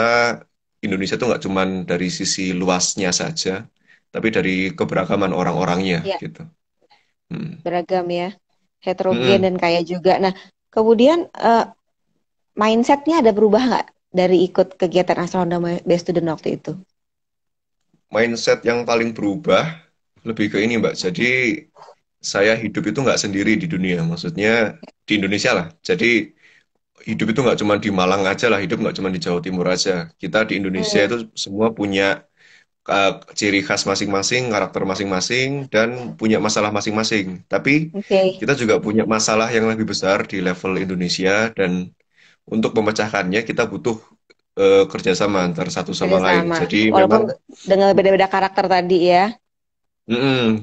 Indonesia tuh nggak cuman dari sisi luasnya saja, tapi dari keberagaman orang-orangnya Iya, gitu. Hmm. beragam ya. Heterogen Mm-mm. dan kaya juga. Nah, kemudian mindsetnya ada berubah nggak dari ikut kegiatan Astra Honda Best Student waktu itu? Mindset yang paling berubah lebih ke ini Mbak. Jadi saya hidup itu nggak sendiri di dunia, maksudnya di Indonesia lah. Jadi hidup itu nggak cuma di Malang aja lah, hidup nggak cuma di Jawa Timur aja. Kita di Indonesia Hmm, itu semua punya ciri khas masing-masing, karakter masing-masing, dan punya masalah masing-masing. Tapi oke. kita juga punya masalah yang lebih besar di level Indonesia, dan untuk memecahkannya kita butuh kerjasama antar satu sama lain. Kerjasama. Jadi Walaupun memang, dengan beda-beda karakter tadi ya.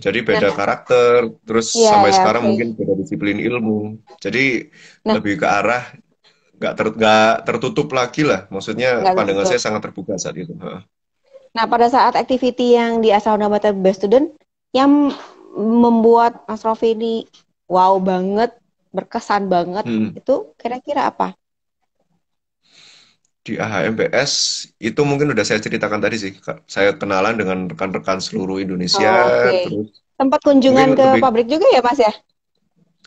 jadi beda Nah, karakter, terus iya sampai ya, sekarang oke. mungkin beda disiplin ilmu. Jadi Nah, lebih ke arah nggak tertutup lagi lah. Maksudnya nggak pandangan tertutup. saya sangat terbuka saat itu. Heeh. Nah, pada saat activity yang di Asal Best Student yang membuat Mas Rofi ini wow banget, berkesan banget, Hmm. itu kira-kira apa? Di AHMPS itu mungkin udah saya ceritakan tadi sih. Saya kenalan dengan rekan-rekan seluruh Indonesia, Oh, oke. terus Tempat mungkin kunjungan ke lebih, pabrik juga ya, Mas ya?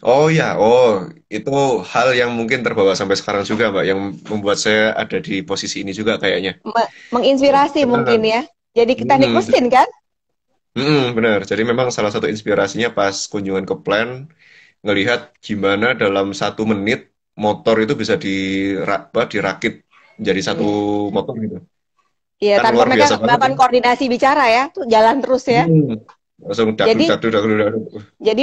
oh ya, oh itu hal yang mungkin terbawa sampai sekarang juga, Mbak, yang membuat saya ada di posisi ini juga kayaknya. Jadi, Menginspirasi mungkin ya. Jadi teknik mm, mesin kan? benar. Jadi memang salah satu inspirasinya pas kunjungan ke plant, ngelihat gimana dalam 1 menit motor itu bisa dirakit jadi satu Iya. motor gitu. Iya, Kan tanpa luar mereka biasa banget melakukan ya. koordinasi bicara ya, tuh jalan terus ya. Hmm. Langsung dadu Jadi dadu dadu dadu. Jadi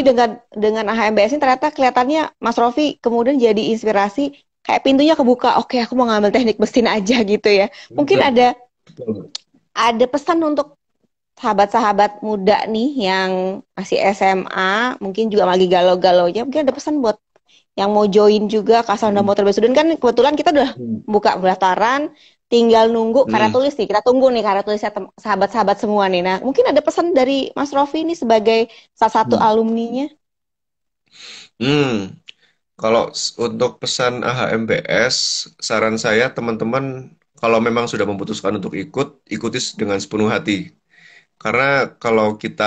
dengan AHMBS ini ternyata kelihatannya Mas Rofi kemudian jadi inspirasi kayak pintunya kebuka. Oke, aku mau ngambil teknik mesin aja gitu ya. Mungkin Bener, betul. ada pesan untuk sahabat-sahabat muda nih yang masih SMA, mungkin juga lagi galau-galaunya. Mungkin ada pesan buat yang mau join juga Kasanda Hmm. Motor Besudun kan kebetulan kita udah Hmm. buka pendaftaran, tinggal nunggu karya Hmm. tulis nih. Kita tunggu nih karya tulisnya sahabat-sahabat semua nih. Nah, mungkin ada pesan dari Mas Rofi ini sebagai salah satu Hmm. alumninya. Hmm. Kalau untuk pesan AHMBS, saran saya teman-teman kalau memang sudah memutuskan untuk ikut, ikuti dengan sepenuh hati. Karena kalau kita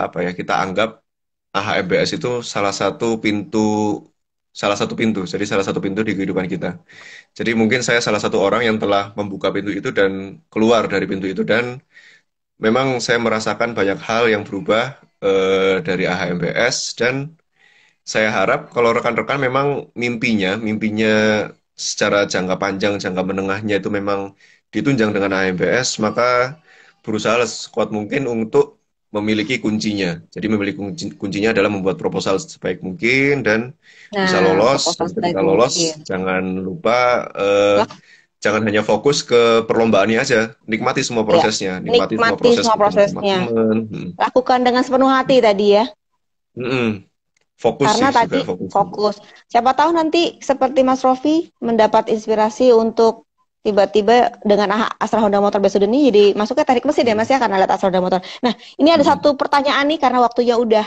apa ya, kita anggap AHMBS itu salah satu pintu. Jadi salah satu pintu di kehidupan kita. Jadi mungkin saya salah satu orang yang telah membuka pintu itu dan keluar dari pintu itu, dan memang saya merasakan banyak hal yang berubah dari AHMBS, dan saya harap kalau rekan-rekan memang mimpinya secara jangka panjang, jangka menengahnya itu memang ditunjang dengan AHMBS, maka berusaha sekuat mungkin untuk memiliki kuncinya. Jadi memiliki kuncinya adalah membuat proposal sebaik mungkin dan bisa Nah, lolos. proposal Dan sebaik ketika mungkin. lolos, jangan lupa Lak- jangan hanya fokus ke perlombaannya aja, nikmati semua ya, prosesnya, nikmati semua nikmati proses semua ketemu sama prosesnya. teman. Lakukan dengan sepenuh hati tadi ya. Mm-mm. Fokus Karena sih juga tadi fokus. fokus. Siapa tahu nanti seperti Mas Rofi mendapat inspirasi untuk tiba-tiba dengan Astra Honda Motor Besudun ini jadi masuknya teknik mesin ya Mas Mm. ya karena lihat Astra Honda Motor. Nah, ini ada Mm. satu pertanyaan nih karena waktunya udah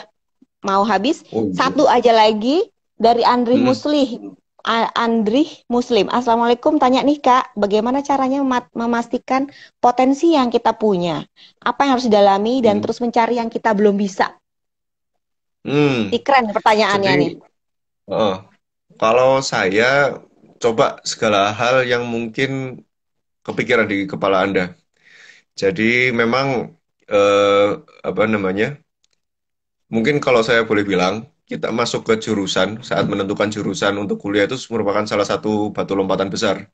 mau habis. Oh iya. Satu aja lagi dari Andri Mm. Muslim. Andri Muslim. Assalamualaikum, tanya nih Kak, bagaimana caranya memastikan potensi yang kita punya? Apa yang harus didalami dan Mm. terus mencari yang kita belum bisa? Mm. Ini keren pertanyaannya Jadi nih. eh, kalau saya coba segala hal yang mungkin kepikiran di kepala Anda. Jadi memang eh, apa namanya? Mungkin kalau saya boleh bilang, kita masuk ke jurusan saat menentukan jurusan untuk kuliah itu merupakan salah satu batu lompatan besar.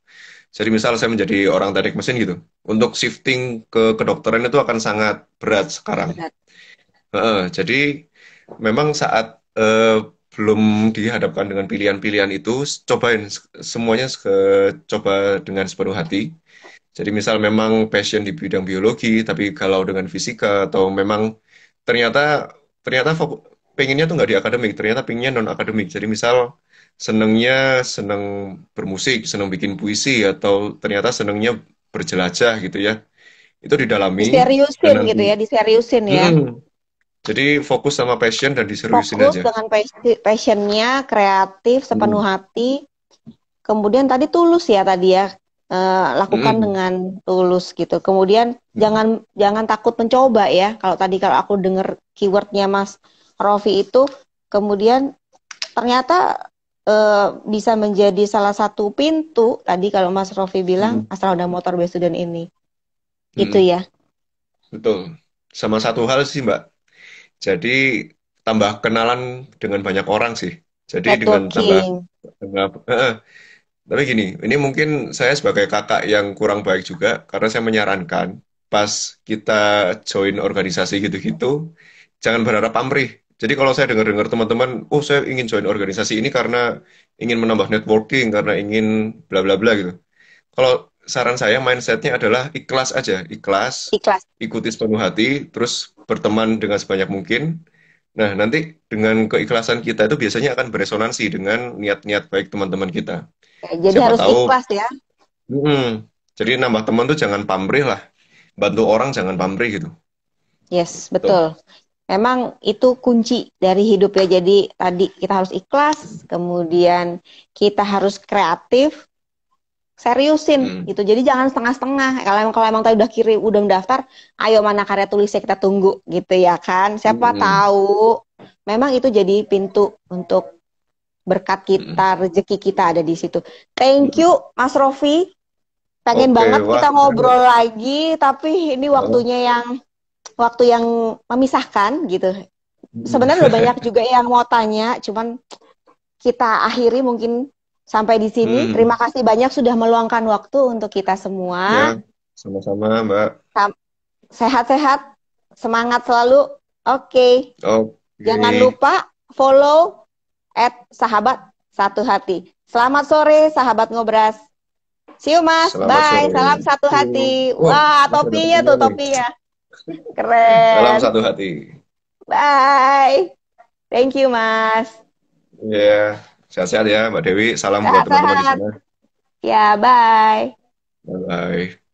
Jadi misal saya menjadi orang teknik mesin gitu, untuk shifting ke kedokteran itu akan sangat berat sekarang. Benar. Jadi memang saat belum dihadapkan dengan pilihan-pilihan itu, cobain semuanya coba dengan sepenuh hati. Jadi misal memang passion di bidang biologi, tapi kalau dengan fisika atau memang ternyata ternyata pengennya tuh nggak di akademik, ternyata pengennya non akademik. Jadi misal seneng bermusik, seneng bikin puisi, atau ternyata senengnya berjelajah gitu ya. Itu didalami dan Diseriusin nanti. gitu ya, diseriusin ya. Mm-mm. Jadi fokus sama passion dan diseriusin Fokus aja. dengan passionnya, kreatif, sepenuh Mm. hati. Kemudian tadi tulus ya tadi ya, lakukan Mm-mm. dengan tulus gitu. Kemudian Mm. jangan jangan takut mencoba ya. Kalau aku dengar keywordnya Mas Rofi itu, kemudian ternyata bisa menjadi salah satu pintu. Tadi kalau Mas Rofi bilang Mm. asal ada motor Besuden ini, itu Mm. ya. Betul. Sama satu hal sih, Mbak. Jadi tambah kenalan dengan banyak orang sih. Jadi dengan tambah Networking. tambah, Tapi gini, ini mungkin saya sebagai kakak yang kurang baik juga, karena saya menyarankan pas kita join organisasi gitu-gitu, jangan berharap pamrih. Jadi kalau saya dengar-dengar teman-teman, oh saya ingin join organisasi ini karena ingin menambah networking, karena ingin bla bla bla gitu. Kalau saran saya mindsetnya adalah ikhlas aja, ikhlas, Ikhlas. ikuti sepenuh hati, terus berteman dengan sebanyak mungkin. Nah, nanti dengan keikhlasan kita itu biasanya akan beresonansi dengan niat-niat baik teman-teman kita. Ya, jadi Siapa harus tahu, ikhlas ya. jadi nambah teman tuh jangan pamrih lah. Bantu orang jangan pamrih gitu. Yes, Tuh. betul. Memang itu kunci dari hidup ya. Jadi tadi kita harus ikhlas, kemudian kita harus kreatif, seriusin Hmm. gitu. Jadi jangan setengah-setengah. Kalau emang tadi udah kirim, udah mendaftar, ayo mana karya tulisnya kita tunggu gitu ya kan. Siapa Hmm. tahu memang itu jadi pintu untuk berkat Hmm. kita, rezeki kita ada di situ. Thank Hmm. you Mas Rofi. Pengen Oke, banget wah, kita keren, Mbak. ngobrol lagi, tapi ini Oh. waktu yang memisahkan gitu. Hmm. Sebenarnya udah banyak juga yang mau tanya, cuman kita akhiri mungkin sampai di sini. Hmm. Terima kasih banyak sudah meluangkan waktu untuk kita Ya, semua. sama-sama, Mbak. Sehat-sehat, semangat selalu. Oke, jangan Oke. lupa follow @sahabat satu hati. Selamat sore, sahabat ngobras. See you, Mas. Selamat Bye. sore. Salam satu Yuk. hati. Wah, Wah, masih ada topinya topinya tuh, nih. topinya. Salam Keren. satu hati. Bye. Thank you, Mas. Ya, sehat-sehat ya, Mbak Dewi. Salam buat teman-teman di Sehat-sehat. sana. Ya, bye. Bye-bye.